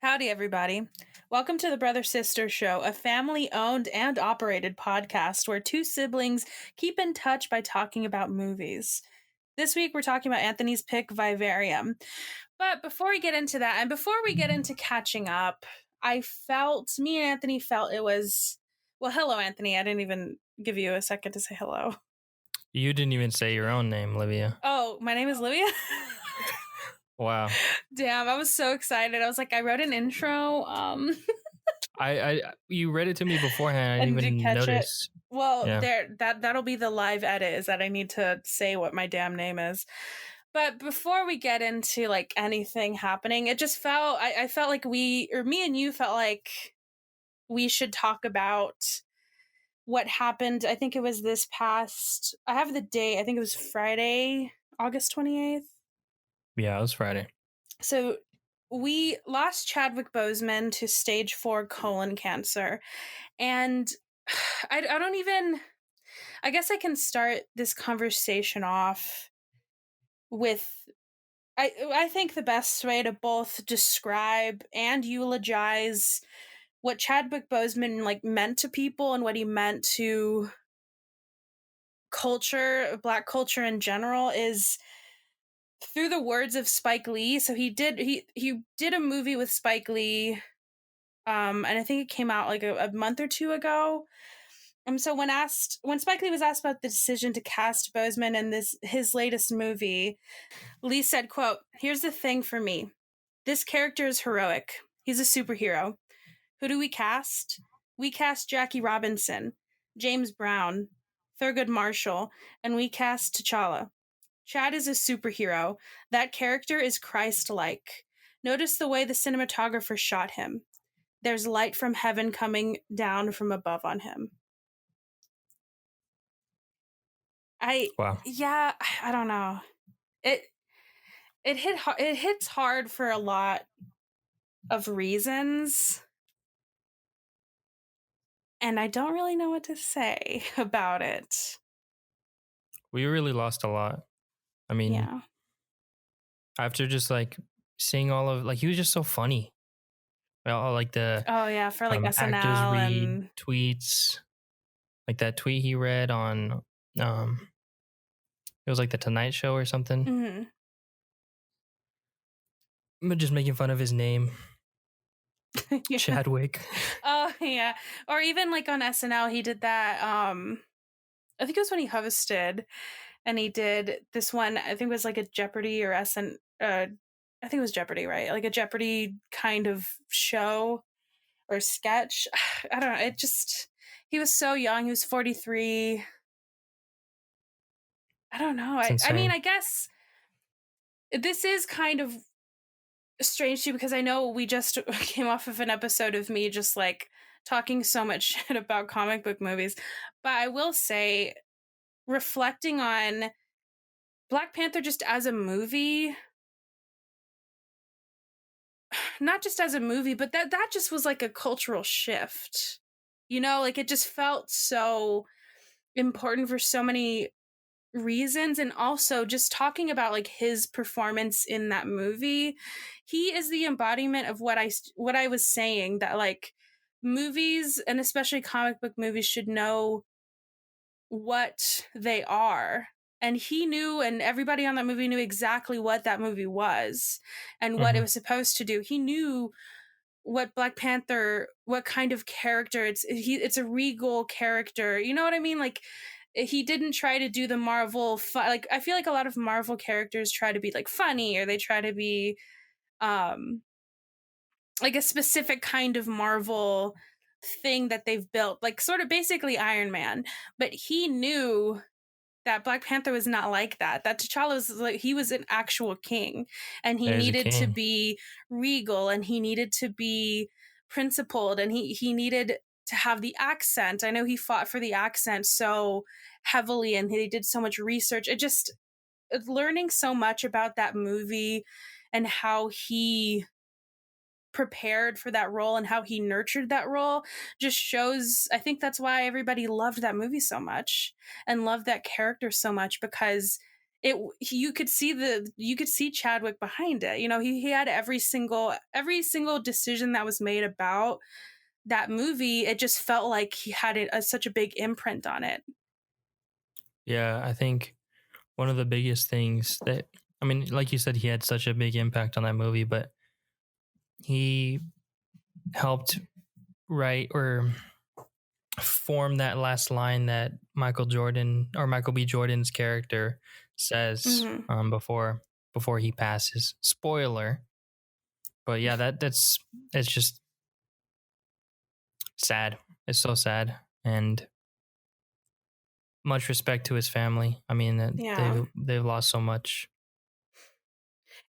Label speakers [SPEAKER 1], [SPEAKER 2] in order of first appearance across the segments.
[SPEAKER 1] Howdy, everybody. Welcome to the Brother Sister Show, a family owned and operated podcast where two siblings keep in touch by talking about movies. This week, we're talking about Anthony's pick, Vivarium. But before we get into that, and before we get into catching up, me and Anthony felt it was, well, hello, Anthony. I didn't even give you a second to say hello.
[SPEAKER 2] You didn't even say your own name, Livia.
[SPEAKER 1] Oh, my name is Livia?
[SPEAKER 2] Wow.
[SPEAKER 1] Damn, I was so excited. I was like, I wrote an intro.
[SPEAKER 2] You read it to me beforehand. I didn't even notice.
[SPEAKER 1] Well,
[SPEAKER 2] Yeah.
[SPEAKER 1] that'll be the live edit, is that I need to say what my damn name is. But before we get into like anything happening, it just felt I felt like me and you felt like we should talk about what happened. I think it was this past, I have the date, I think it was Friday, August 28th.
[SPEAKER 2] Yeah, it was Friday.
[SPEAKER 1] So we lost Chadwick Boseman to stage 4 colon cancer. And I don't even, I guess I can start this conversation off with, I think the best way to both describe and eulogize what Chadwick Boseman like meant to people and what he meant to culture, Black culture in general, is through the words of Spike Lee. So he did a movie with Spike Lee, and I think it came out like a month or two ago. So when Spike Lee was asked about the decision to cast Boseman in his latest movie, Lee said, quote, "Here's the thing for me. This character is heroic. He's a superhero. Who do we cast? We cast Jackie Robinson, James Brown, Thurgood Marshall, and we cast T'Challa. Chad is a superhero. That character is Christ-like. Notice the way the cinematographer shot him. There's light from heaven coming down from above on him."
[SPEAKER 2] Wow.
[SPEAKER 1] Yeah, I don't know. It hits hard for a lot of reasons, and I don't really know what to say about it.
[SPEAKER 2] We really lost a lot. I mean,
[SPEAKER 1] Yeah.
[SPEAKER 2] after just like seeing all of, like, he was just so funny. All like the
[SPEAKER 1] for like SNL
[SPEAKER 2] actors read
[SPEAKER 1] and
[SPEAKER 2] tweets, like that tweet he read on it was like the Tonight Show or something.
[SPEAKER 1] Mm-hmm.
[SPEAKER 2] But just making fun of his name.
[SPEAKER 1] Yeah.
[SPEAKER 2] Chadwick.
[SPEAKER 1] Oh yeah. Or even like on SNL he did that, I think it was when he hosted, and he did this one, I think it was like a Jeopardy or I think it was Jeopardy, right? Like a Jeopardy kind of show or sketch. I don't know. He was so young. He was 43. I don't know. I mean, I guess this is kind of strange too, because I know we just came off of an episode of me just like talking so much shit about comic book movies. But I will say, reflecting on Black Panther just as a movie, not just as a movie, but that just was like a cultural shift. You know, like it just felt so important for so many reasons. And also just talking about like his performance in that movie, he is the embodiment of what I was saying, that like movies, and especially comic book movies, should know what they are. And he knew, and everybody on that movie knew exactly what that movie was and what it was supposed to do. He knew what Black Panther, what kind of character it's a regal character. You know what I mean? Like, he didn't try to do the Marvel like, I feel like a lot of Marvel characters try to be like funny, or they try to be like a specific kind of Marvel thing that they've built, like sort of basically Iron Man. But he knew that Black Panther was not like that. That T'Challa was like, he was an actual king, and he needed to be regal, and he needed to be principled, and he needed to have the accent. I know he fought for the accent so heavily, and he did so much research. Learning so much about that movie and how he prepared for that role and how he nurtured that role just shows, I think that's why everybody loved that movie so much and loved that character so much, because you could see Chadwick behind it. You know, he had every single decision that was made about that movie. It just felt like he had such a big imprint on it.
[SPEAKER 2] Yeah, I think one of the biggest things that, I mean, like you said, he had such a big impact on that movie, but he helped write or form that last line that Michael B. Jordan's character says
[SPEAKER 1] Hmm.
[SPEAKER 2] before he passes. Spoiler, but yeah, that's it's just sad. It's so sad, and much respect to his family. I mean,
[SPEAKER 1] Yeah.
[SPEAKER 2] they've lost so much.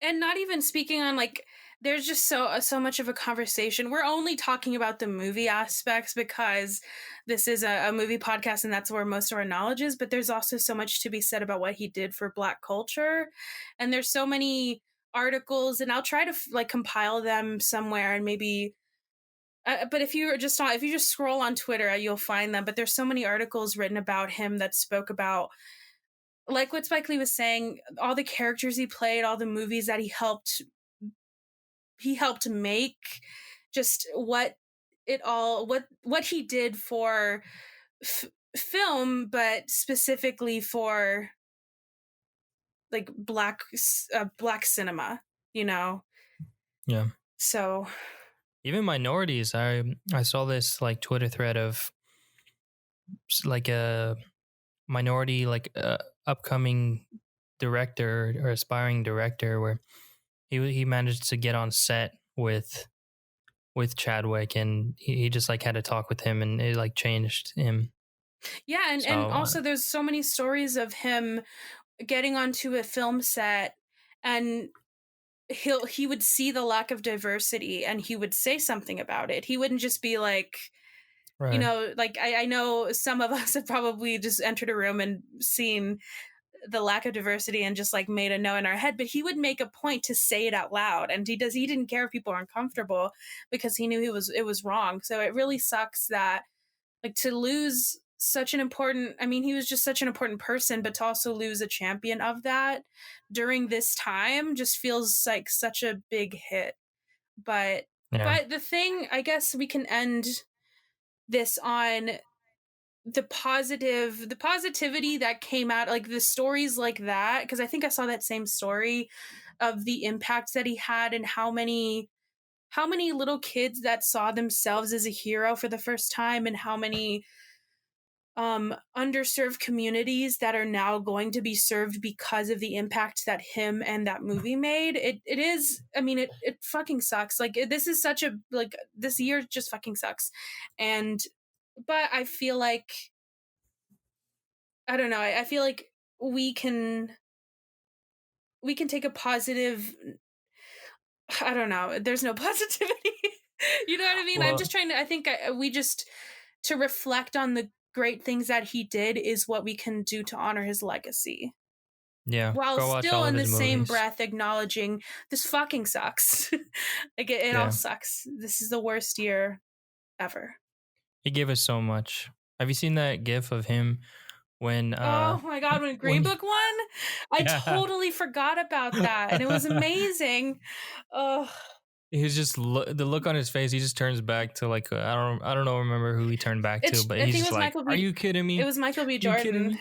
[SPEAKER 1] And not even speaking on, like, there's just so much of a conversation. We're only talking about the movie aspects because this is a movie podcast and that's where most of our knowledge is, but there's also so much to be said about what he did for Black culture. And there's so many articles, and I'll try to like compile them somewhere, and maybe but if you just scroll on Twitter, you'll find them. But there's so many articles written about him that spoke about, like what Spike Lee was saying, all the characters he played, all the movies that he helped make, just what he did for film, but specifically for like black cinema, you know.
[SPEAKER 2] Yeah,
[SPEAKER 1] So
[SPEAKER 2] even minorities. I saw this like Twitter thread of like a minority like upcoming director or aspiring director where he managed to get on set with Chadwick, and he just like had a talk with him, and it like changed him.
[SPEAKER 1] yeah, and
[SPEAKER 2] So
[SPEAKER 1] also there's so many stories of him getting onto a film set, and he would see the lack of diversity and he would say something about it. He wouldn't just be like, you
[SPEAKER 2] right,
[SPEAKER 1] know, like I know some of us have probably just entered a room and seen the lack of diversity and just like made a no in our head, but he would make a point to say it out loud, and he didn't care if people are uncomfortable because he knew it was wrong. So it really sucks that, like, to lose such an important, I mean, he was just such an important person, but to also lose a champion of that during this time just feels like such a big hit. but
[SPEAKER 2] yeah,
[SPEAKER 1] but the thing, I guess we can end this on the positivity that came out, like the stories like that, because I think I saw that same story of the impact that he had, and how many little kids that saw themselves as a hero for the first time, and how many underserved communities that are now going to be served because of the impact that him and that movie made. It is, I mean, it fucking sucks. Like, this is such a, like, this year just fucking sucks. And but I feel like, I don't know, I feel like we can we can take a positive, I don't know, there's no positivity. You know what I mean? I'm just
[SPEAKER 2] well,
[SPEAKER 1] trying to, I think we just, to reflect on the great things that he did is what we can do to honor his legacy,
[SPEAKER 2] yeah,
[SPEAKER 1] while
[SPEAKER 2] go watch
[SPEAKER 1] still
[SPEAKER 2] all of
[SPEAKER 1] in the
[SPEAKER 2] his
[SPEAKER 1] same
[SPEAKER 2] movies.
[SPEAKER 1] breath acknowledging this fucking sucks. Like, it all
[SPEAKER 2] Yeah,
[SPEAKER 1] sucks. This is the worst year ever.
[SPEAKER 2] he gave us so much. Have you seen that GIF of him when
[SPEAKER 1] Oh my god, when Green
[SPEAKER 2] when
[SPEAKER 1] Book won, I
[SPEAKER 2] yeah,
[SPEAKER 1] totally forgot about that, and it was amazing. Oh,
[SPEAKER 2] he's just the look on his face. He just turns back to like I don't know remember who he turned back to, but
[SPEAKER 1] I
[SPEAKER 2] he's
[SPEAKER 1] think
[SPEAKER 2] just like, "Are you kidding
[SPEAKER 1] It
[SPEAKER 2] me?
[SPEAKER 1] was Michael B.
[SPEAKER 2] You kidding
[SPEAKER 1] Jordan.
[SPEAKER 2] me?"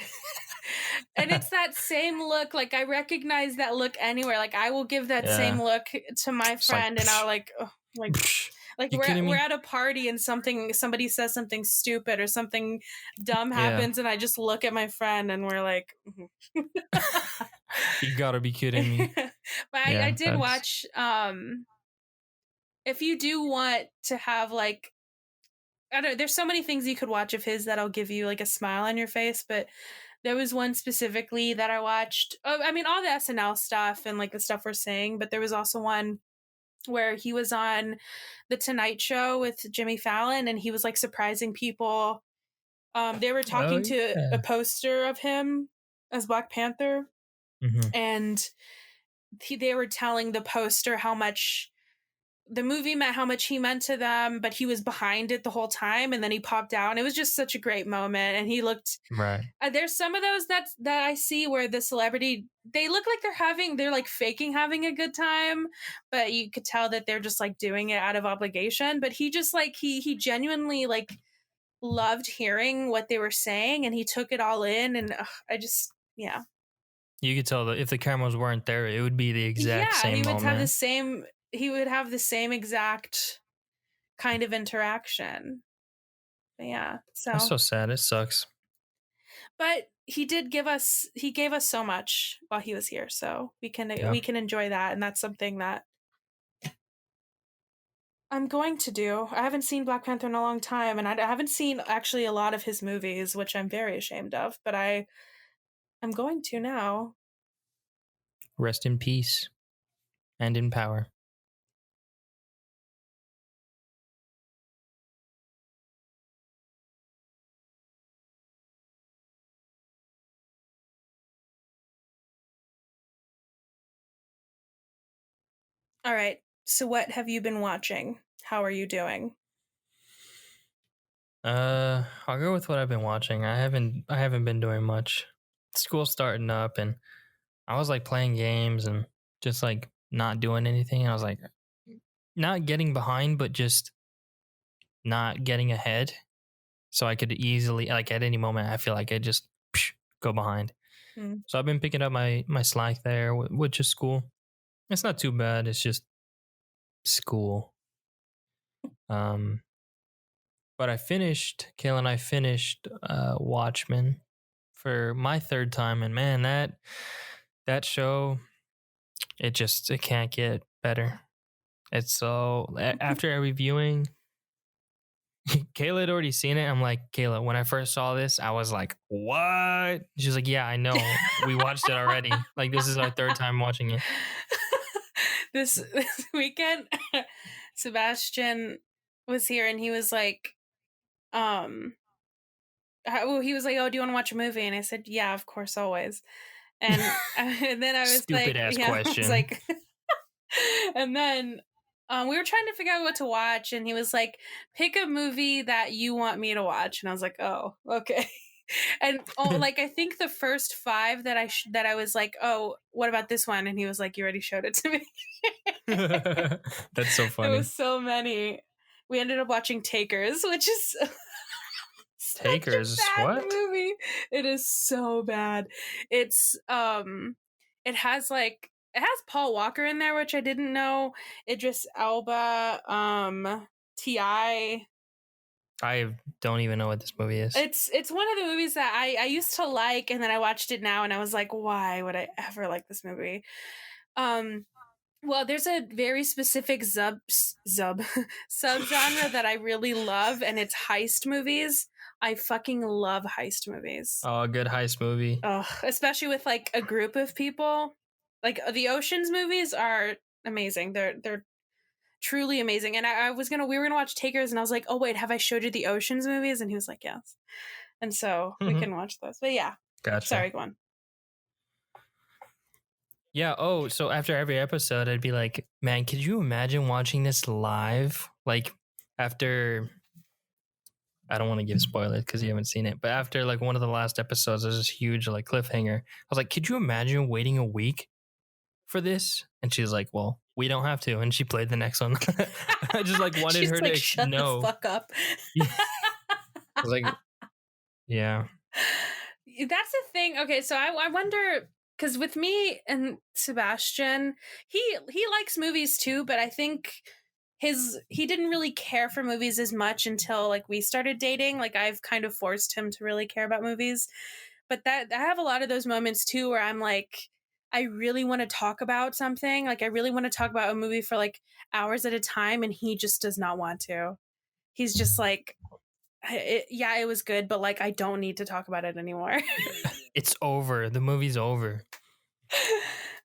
[SPEAKER 1] And it's that same look. Like, I recognize that look anywhere. Like, I will give that
[SPEAKER 2] Yeah,
[SPEAKER 1] same look to my
[SPEAKER 2] just like,
[SPEAKER 1] friend, and I'll like, oh, like
[SPEAKER 2] you kidding
[SPEAKER 1] we're
[SPEAKER 2] me?
[SPEAKER 1] at a party and somebody says something stupid or something dumb
[SPEAKER 2] Yeah,
[SPEAKER 1] happens, and I just look at my friend and we're like,
[SPEAKER 2] you gotta be kidding me.
[SPEAKER 1] but I
[SPEAKER 2] Yeah,
[SPEAKER 1] did
[SPEAKER 2] that's
[SPEAKER 1] watch, if you do want to have, like, I don't know, there's so many things you could watch of his that'll give you like a smile on your face, but there was one specifically that I watched. Oh, I mean, all the SNL stuff and like the stuff we're saying, but there was also one where he was on the Tonight Show with Jimmy Fallon, and he was like surprising people. They were
[SPEAKER 2] oh
[SPEAKER 1] talking to a
[SPEAKER 2] yeah.
[SPEAKER 1] poster of him as Black Panther,
[SPEAKER 2] Hmm.
[SPEAKER 1] and they were telling the poster how much the movie meant how much he meant to them, but he was behind it the whole time, and then he popped out. It was just such a great moment, and he looked.
[SPEAKER 2] Right.
[SPEAKER 1] There's some of those that I see where the celebrity, they look like they're like faking having a good time, but you could tell that they're just like doing it out of obligation. But he just like he genuinely like loved hearing what they were saying, and he took it all in, and I just yeah.
[SPEAKER 2] You could tell that if the cameras weren't there, it would be the exact
[SPEAKER 1] Yeah,
[SPEAKER 2] same moment.
[SPEAKER 1] he would have the same exact kind of interaction. But yeah,
[SPEAKER 2] That's
[SPEAKER 1] so
[SPEAKER 2] so sad. It sucks.
[SPEAKER 1] but he gave us so much while he was here, so
[SPEAKER 2] Yeah.
[SPEAKER 1] we can enjoy that, and that's something that I'm going to do. I haven't seen Black Panther in a long time, and I haven't seen actually a lot of his movies, which I'm very ashamed of, but I'm going to now.
[SPEAKER 2] Rest in peace and in power.
[SPEAKER 1] All right. So what have you been watching? How are you doing?
[SPEAKER 2] I'll go with what I've been watching. I haven't been doing much. School's starting up, and I was like playing games and just like not doing anything. I was like not getting behind, but just not getting ahead. So I could easily, like at any moment, I feel like I just go behind.
[SPEAKER 1] Hmm.
[SPEAKER 2] So I've been picking up my slack there, which is school. It's not too bad. It's just school. Um, but Kayla and I finished Watchmen for my third time, and man, that show, it can't get better. It's so after every viewing, Kayla had already seen it. I'm like, Kayla, when I first saw this, I was like, what? She's like, yeah, I know. We watched it already. Like, this is our third time watching it.
[SPEAKER 1] This weekend, Sebastian was here, and he was like, um, he was like, "Oh, do you want to watch a movie?" And I said, "Yeah, of course, always." And, and then I was
[SPEAKER 2] Stupid
[SPEAKER 1] like,
[SPEAKER 2] ass
[SPEAKER 1] "Yeah," I was
[SPEAKER 2] question.
[SPEAKER 1] like, and then we were trying to figure out what to watch, and he was like, "Pick a movie that you want me to watch," and I was like, "Oh, okay." And like I think the first five that that I was like, "Oh, what about this one?" And he was like, "You already showed it to me."
[SPEAKER 2] That's so
[SPEAKER 1] There
[SPEAKER 2] funny.
[SPEAKER 1] was so many. We ended up watching Takers, which is such a
[SPEAKER 2] Takers,
[SPEAKER 1] bad
[SPEAKER 2] what?
[SPEAKER 1] movie. It is so bad. It's it has like it has Paul Walker in there, which I didn't know. Idris Elba, Ti.
[SPEAKER 2] I don't even know what this movie is.
[SPEAKER 1] It's one of the movies that I used to like, and then I watched it now, and I was like, why would I ever like this movie? Um, well, there's a very specific subgenre that I really love, and it's heist movies. I fucking love heist movies.
[SPEAKER 2] Oh, a good heist movie.
[SPEAKER 1] Ugh, especially with like a group of people. Like the Ocean's movies are amazing. They're truly amazing. And we were gonna watch Takers, and I was like, oh wait, have I showed you the Ocean's movies? And he was like, yes. And so we can watch those. But yeah,
[SPEAKER 2] Gotcha.
[SPEAKER 1] sorry, go on.
[SPEAKER 2] Yeah. Oh, so after every episode, I'd be like, man, could you imagine watching this live? Like after, I don't want to give spoilers because you haven't seen it, but after like one of the last episodes, there's this huge like cliffhanger. I was like, could you imagine waiting a week for this? And she's like, well, we don't have to. And she played the next one. I just like wanted
[SPEAKER 1] She's
[SPEAKER 2] her
[SPEAKER 1] like,
[SPEAKER 2] to
[SPEAKER 1] shut the
[SPEAKER 2] know.
[SPEAKER 1] fuck up.
[SPEAKER 2] I was like, yeah.
[SPEAKER 1] That's the thing. Okay, so I wonder because with me and Sebastian, he likes movies too, but I think he didn't really care for movies as much until like we started dating. Like I've kind of forced him to really care about movies. But that I have a lot of those moments too where I'm like I really want to talk about something. Like I really want to talk about a movie for like hours at a time, and he just does not want to. He's just like yeah, it was good, but like I don't need to talk about it anymore.
[SPEAKER 2] It's over. The movie's over.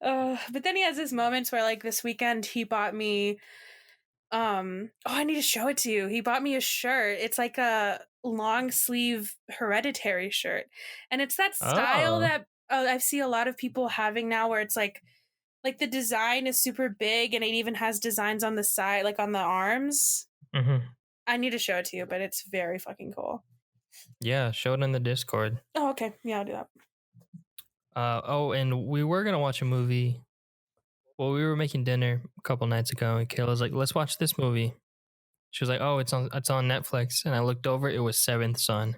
[SPEAKER 1] But then he has his moments where like this weekend he bought me oh, I need to show it to you. He bought me a shirt. It's like a long sleeve Hereditary shirt. And it's that style
[SPEAKER 2] Oh.
[SPEAKER 1] that I see a lot of people having now where it's like Like the design is super big and it even has designs on the side, like on the arms.
[SPEAKER 2] Mm-hmm.
[SPEAKER 1] I need to show it to you, but it's very fucking cool.
[SPEAKER 2] Yeah, show it in the Discord.
[SPEAKER 1] Oh, okay. Yeah, I'll do that.
[SPEAKER 2] Oh, and we were gonna watch a movie. Well, we were making dinner a couple nights ago, and Kayla's like, "Let's watch this movie." She was like, "Oh, it's on Netflix," and I looked over. It was Seventh Son,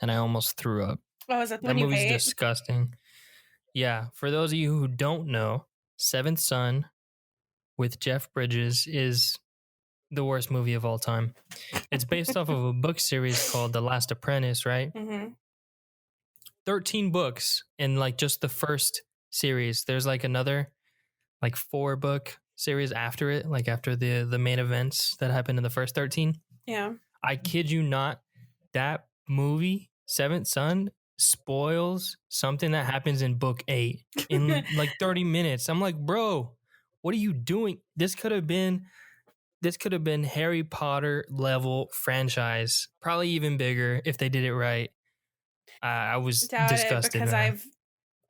[SPEAKER 2] and I almost threw up.
[SPEAKER 1] Oh, is that the
[SPEAKER 2] That
[SPEAKER 1] one you
[SPEAKER 2] movie's
[SPEAKER 1] hate?
[SPEAKER 2] disgusting. Yeah, for those of you who don't know, Seventh Son with Jeff Bridges is the worst movie of all time. It's based off of a book series called The Last Apprentice, right?
[SPEAKER 1] Mm-hmm.
[SPEAKER 2] 13 books in like just the first series. There's like another like 4-book series after it, like after the main events that happened in the first 13.
[SPEAKER 1] Yeah.
[SPEAKER 2] I kid you not, that movie, Seventh Son, spoils something that happens in book 8 in like 30 minutes. I'm like, bro, what are you doing? This could have been Harry Potter level franchise, probably even bigger if they did it right. I was
[SPEAKER 1] Doubt it
[SPEAKER 2] disgusted,
[SPEAKER 1] because
[SPEAKER 2] man.
[SPEAKER 1] I've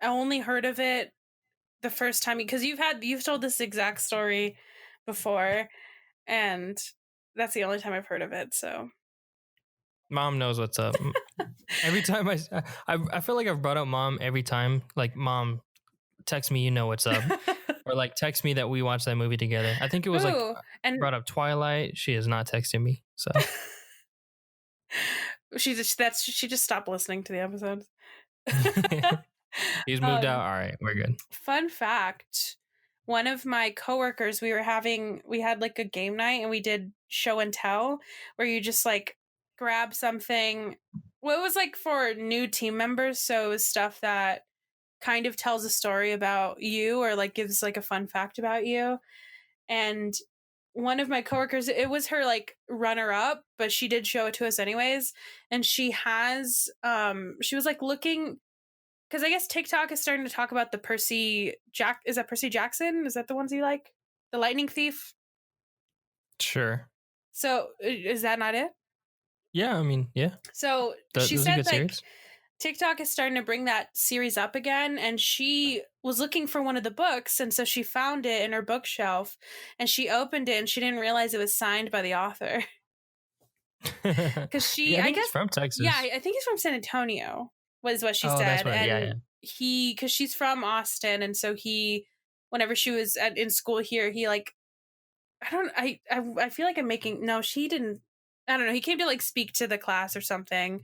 [SPEAKER 1] only heard of it the first time because you've told this exact story before, and that's the only time I've heard of it. So
[SPEAKER 2] Mom knows what's up. Every time I feel like I've brought up mom every time. Like, mom, text me, you know what's up, or like text me that we watched that movie together. I think it was like
[SPEAKER 1] Ooh, and
[SPEAKER 2] brought up Twilight. She is not texting me, so
[SPEAKER 1] she just stopped listening to the episodes.
[SPEAKER 2] he's moved out.
[SPEAKER 1] um,
[SPEAKER 2] All right, we're good.
[SPEAKER 1] Fun fact: one of my coworkers, we had like a game night and we did show and tell, where you just like grab something. Well, it was like for new team members, so it was stuff that kind of tells a story about you or like gives like a fun fact about you. And one of my coworkers, it was her like runner up, but she did show it to us anyways. And she was like looking because I guess TikTok is starting to talk about the is that Percy Jackson? Is that the ones you like? The lightning thief?
[SPEAKER 2] Sure.
[SPEAKER 1] So is that not it?
[SPEAKER 2] Yeah, I mean, yeah,
[SPEAKER 1] So
[SPEAKER 2] that
[SPEAKER 1] she
[SPEAKER 2] was a
[SPEAKER 1] said
[SPEAKER 2] good
[SPEAKER 1] like
[SPEAKER 2] series.
[SPEAKER 1] TikTok is starting to bring that series up again, and she was looking for one of the books, and so she found it in her bookshelf, and she opened it, and she didn't realize it was signed by the author because
[SPEAKER 2] Yeah, I
[SPEAKER 1] I
[SPEAKER 2] think he's
[SPEAKER 1] guess,
[SPEAKER 2] from
[SPEAKER 1] yeah,
[SPEAKER 2] Texas.
[SPEAKER 1] I think he's from San Antonio, was what she
[SPEAKER 2] Oh, that's
[SPEAKER 1] said,
[SPEAKER 2] what. Yeah, yeah.
[SPEAKER 1] and because she's from Austin, and so whenever she was in school here, he like, I don't, I feel like I'm making no, she didn't. I don't know. He came to like speak to the class or something,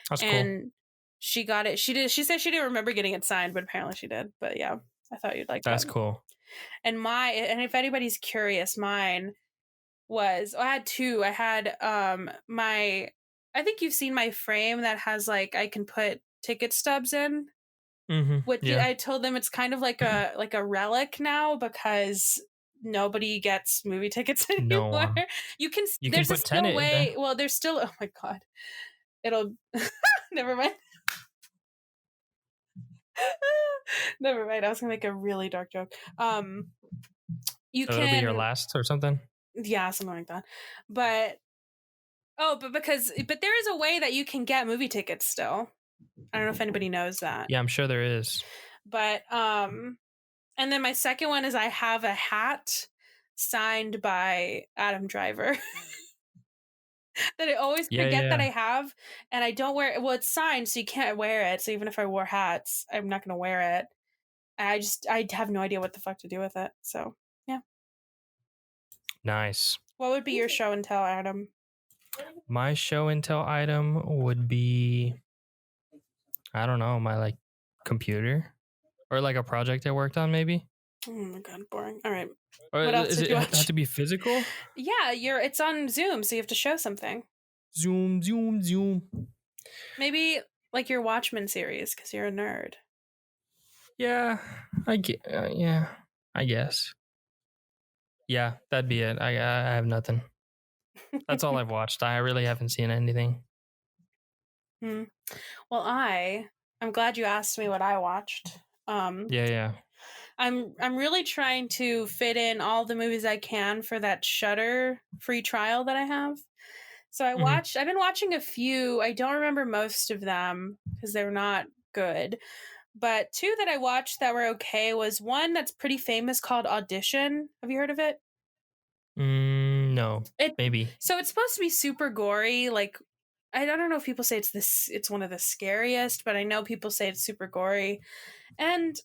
[SPEAKER 2] That's cool.
[SPEAKER 1] and she got it. She did. She said she didn't remember getting it signed, but apparently she did. But yeah, I thought you'd like that.
[SPEAKER 2] That's cool.
[SPEAKER 1] And if anybody's curious, mine was, I had two. I had my, I think you've seen my frame that has like I can put ticket stubs in.
[SPEAKER 2] Mm-hmm.
[SPEAKER 1] What
[SPEAKER 2] Yeah.
[SPEAKER 1] I told them it's kind of like a relic now because nobody gets movie tickets
[SPEAKER 2] No
[SPEAKER 1] anymore.
[SPEAKER 2] one.
[SPEAKER 1] You can
[SPEAKER 2] You can
[SPEAKER 1] there's a
[SPEAKER 2] put
[SPEAKER 1] still
[SPEAKER 2] Tenet in there.
[SPEAKER 1] way. Well, there's still, oh my god, it'll never mind. Never mind. I was gonna make a really dark joke. You
[SPEAKER 2] So it'll be your
[SPEAKER 1] can,
[SPEAKER 2] last or something.
[SPEAKER 1] yeah, something like that. But but there is a way that you can get movie tickets still. I don't know if anybody knows that.
[SPEAKER 2] Yeah, I'm sure there is.
[SPEAKER 1] But and then my second one is I have a hat signed by Adam Driver that I always
[SPEAKER 2] Yeah,
[SPEAKER 1] forget that I
[SPEAKER 2] yeah.
[SPEAKER 1] have, and I don't wear it. Well, it's signed, so you can't wear it. So even if I wore hats, I'm not gonna wear it. I have no idea what the fuck to do with it. So yeah.
[SPEAKER 2] Nice.
[SPEAKER 1] What would be your show and tell, Adam?
[SPEAKER 2] My show and tell item would be, I don't know, my like computer or like a project I worked on, maybe.
[SPEAKER 1] Oh my god, boring. All right.
[SPEAKER 2] Or
[SPEAKER 1] What else
[SPEAKER 2] is
[SPEAKER 1] did
[SPEAKER 2] it
[SPEAKER 1] you
[SPEAKER 2] have
[SPEAKER 1] watch?
[SPEAKER 2] to be physical?
[SPEAKER 1] Yeah, it's on Zoom, so you have to show something.
[SPEAKER 2] Zoom, zoom, zoom.
[SPEAKER 1] Maybe like your Watchmen series because you're a nerd.
[SPEAKER 2] Yeah, yeah, I guess. Yeah, that'd be it. I have nothing. That's all I've watched. I really haven't seen anything.
[SPEAKER 1] Hmm. Well, I'm glad you asked me what I watched.
[SPEAKER 2] Yeah, yeah.
[SPEAKER 1] I'm really trying to fit in all the movies I can for that Shudder free trial that I have. So
[SPEAKER 2] Mhm.
[SPEAKER 1] I've been watching a few. I don't remember most of them because they're not good. But two that I watched that were okay was one that's pretty famous called Audition. Have you heard of it?
[SPEAKER 2] No,
[SPEAKER 1] It
[SPEAKER 2] maybe.
[SPEAKER 1] so it's supposed to be super gory. Like I don't know if people say it's one of the scariest, but I know people say it's super gory, and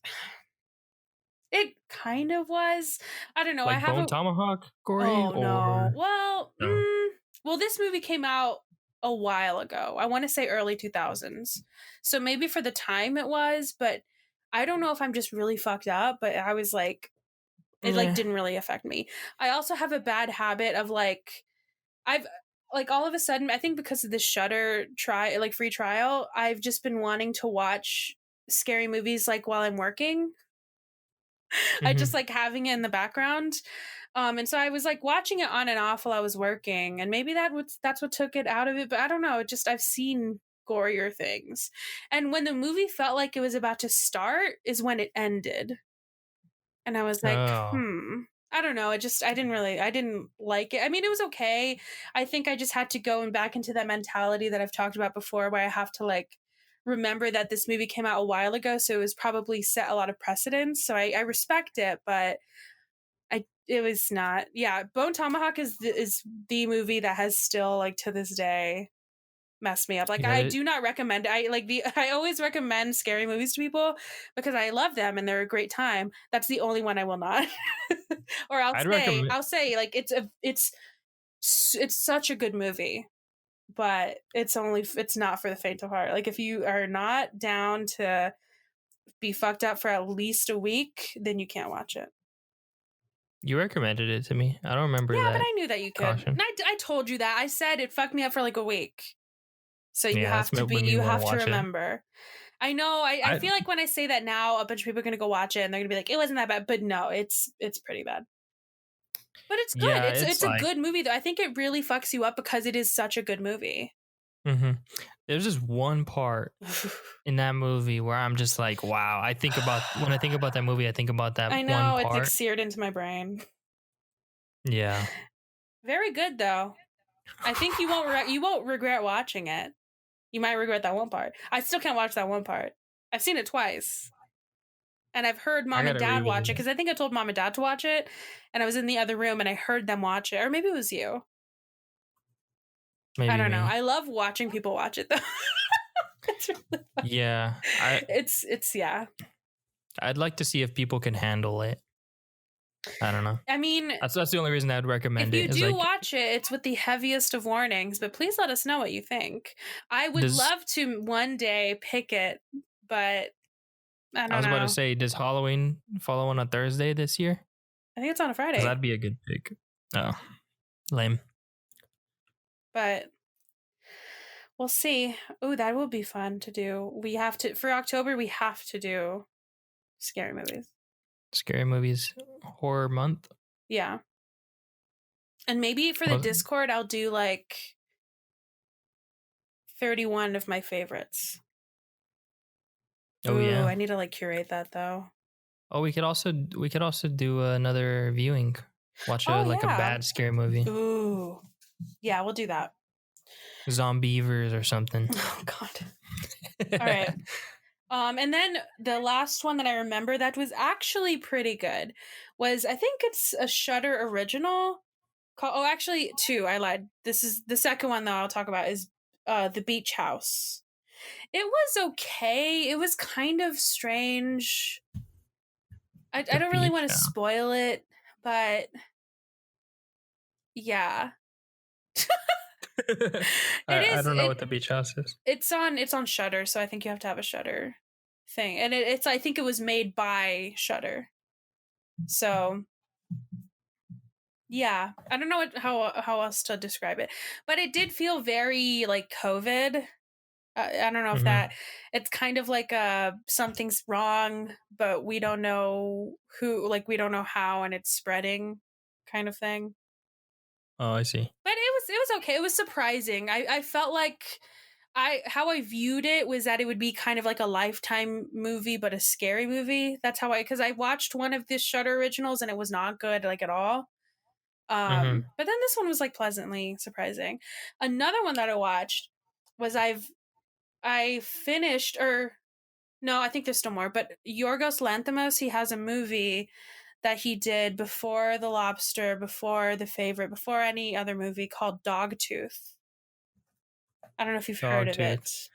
[SPEAKER 1] it kind of was. I don't know. I
[SPEAKER 2] Like
[SPEAKER 1] have
[SPEAKER 2] Bone
[SPEAKER 1] a
[SPEAKER 2] Tomahawk gory
[SPEAKER 1] Oh no.
[SPEAKER 2] or no?
[SPEAKER 1] Well, this movie came out a while ago. I want to say early 2000s. So maybe for the time it was, but I don't know if I'm just really fucked up, but I was like it like
[SPEAKER 2] Yeah.
[SPEAKER 1] didn't really affect me. I also have a bad habit of like I've like all of a sudden I think because of this Shutter try like free trial, I've just been wanting to watch scary movies like while I'm working. I just
[SPEAKER 2] Hmm.
[SPEAKER 1] like having it in the background. And so I was like watching it on and off while I was working, and maybe that's what took it out of it. But I don't know. It just I've seen gorier things, and when the movie felt like it was about to start is when it ended, and I was like,
[SPEAKER 2] Oh,
[SPEAKER 1] I don't know. I didn't like it. I mean, it was okay. I think I just had to go and back into that mentality that I've talked about before, where I have to like remember that this movie came out a while ago, so it was probably set a lot of precedents. So I respect it, but it was not. Yeah, Bone Tomahawk is the movie that has still like to this day messed me up. Like
[SPEAKER 2] yeah.
[SPEAKER 1] I do not recommend I like the I always recommend scary movies to people because I love them and they're a great time. That's the only one I will not. Or
[SPEAKER 2] I'd recommend.
[SPEAKER 1] I'll say like it's such a good movie, but it's not for the faint of heart. Like if you are not down to be fucked up for at least a week, then you can't watch it.
[SPEAKER 2] You recommended it to me. I don't remember
[SPEAKER 1] Yeah, but
[SPEAKER 2] that
[SPEAKER 1] I knew that you could. And
[SPEAKER 2] caution.
[SPEAKER 1] I told you that. I said it fucked me up for like a week. So
[SPEAKER 2] Yeah, that's what made me
[SPEAKER 1] you
[SPEAKER 2] want to
[SPEAKER 1] have to
[SPEAKER 2] watch it.
[SPEAKER 1] remember. I know. I
[SPEAKER 2] I
[SPEAKER 1] feel like when I say that now, a bunch of people are gonna go watch it and they're gonna be like, it wasn't that bad. But no, it's pretty bad. But it's good.
[SPEAKER 2] yeah, it's
[SPEAKER 1] It's a
[SPEAKER 2] like
[SPEAKER 1] good movie though. I think it really fucks you up because it is such a good movie.
[SPEAKER 2] hmm there's just one part in that movie where I'm just like, wow. When I think about that movie, I think about that
[SPEAKER 1] I
[SPEAKER 2] one
[SPEAKER 1] know, it's like
[SPEAKER 2] part.
[SPEAKER 1] seared into my brain.
[SPEAKER 2] Yeah.
[SPEAKER 1] Very good though. I think you won't regret watching it. You might regret that one part. I still can't watch that one part. I've seen it twice. And I've heard
[SPEAKER 2] I
[SPEAKER 1] mom and
[SPEAKER 2] gotta
[SPEAKER 1] dad watch
[SPEAKER 2] revisit
[SPEAKER 1] it
[SPEAKER 2] it.
[SPEAKER 1] because I think I told mom and dad to watch it, and I was in the other room and I heard them watch it, or maybe it was you. I
[SPEAKER 2] Maybe
[SPEAKER 1] don't know.
[SPEAKER 2] me.
[SPEAKER 1] I love watching people watch it though. It's really fun.
[SPEAKER 2] Yeah.
[SPEAKER 1] It's yeah.
[SPEAKER 2] I'd like to see if people can handle it. I don't know.
[SPEAKER 1] I mean,
[SPEAKER 2] That's the only reason I'd
[SPEAKER 1] if
[SPEAKER 2] recommend
[SPEAKER 1] you
[SPEAKER 2] it. Is
[SPEAKER 1] do
[SPEAKER 2] like,
[SPEAKER 1] watch it, it's with the heaviest of warnings, but please let us know what you think. I would
[SPEAKER 2] does
[SPEAKER 1] love to one day pick it, but I
[SPEAKER 2] I
[SPEAKER 1] don't
[SPEAKER 2] was about to
[SPEAKER 1] know.
[SPEAKER 2] say, does Halloween follow on a Thursday this year?
[SPEAKER 1] I think it's on a
[SPEAKER 2] Because
[SPEAKER 1] Friday,
[SPEAKER 2] that'd be a good pick. Oh, lame.
[SPEAKER 1] but we'll see. Oh, that will be fun to do. We have to for October. We have to do scary movies.
[SPEAKER 2] Scary movies, horror month.
[SPEAKER 1] Yeah. And maybe for the
[SPEAKER 2] Well,
[SPEAKER 1] Discord, I'll do like 31 of my favorites.
[SPEAKER 2] oh
[SPEAKER 1] Ooh,
[SPEAKER 2] yeah.
[SPEAKER 1] I need to like curate that though.
[SPEAKER 2] Oh, we could also do another viewing. Watch
[SPEAKER 1] Oh,
[SPEAKER 2] like a
[SPEAKER 1] yeah.
[SPEAKER 2] bad scary movie,
[SPEAKER 1] Ooh. Yeah, we'll do that.
[SPEAKER 2] Zombievers or something.
[SPEAKER 1] Oh, God. All right. And then the last one that I remember that was actually pretty good was I think it's a Shutter original. Oh, actually, two. I lied. This is the second one that I'll talk about is The Beach House. It was okay. It was kind of strange. I
[SPEAKER 2] The
[SPEAKER 1] don't really
[SPEAKER 2] beach.
[SPEAKER 1] want to spoil it, but yeah. It
[SPEAKER 2] I
[SPEAKER 1] is
[SPEAKER 2] don't know what the beach house is.
[SPEAKER 1] it's on Shutter, so I think you have to have a Shutter thing. And it's I think it was made by Shutter. So yeah, I don't know how else to describe it, but it did feel very like COVID. I don't know if
[SPEAKER 2] Hmm.
[SPEAKER 1] that it's kind of like something's wrong, but we don't know who, like we don't know how, and it's spreading, kind of thing.
[SPEAKER 2] Oh, I see.
[SPEAKER 1] But it was okay. It was surprising. I felt like I how I viewed it was that it would be kind of like a Lifetime movie, but a scary movie. That's how I because I watched one of the Shutter originals and it was not good like at all.
[SPEAKER 2] Hmm.
[SPEAKER 1] But then this one was like pleasantly surprising. Another one that I watched was I finished or No, I think there's still more. But Yorgos Lanthimos, he has a movie that he did before The Lobster, before The Favorite, before any other movie called Dogtooth. I don't know if you've heard of
[SPEAKER 2] Dogtooth.
[SPEAKER 1] it.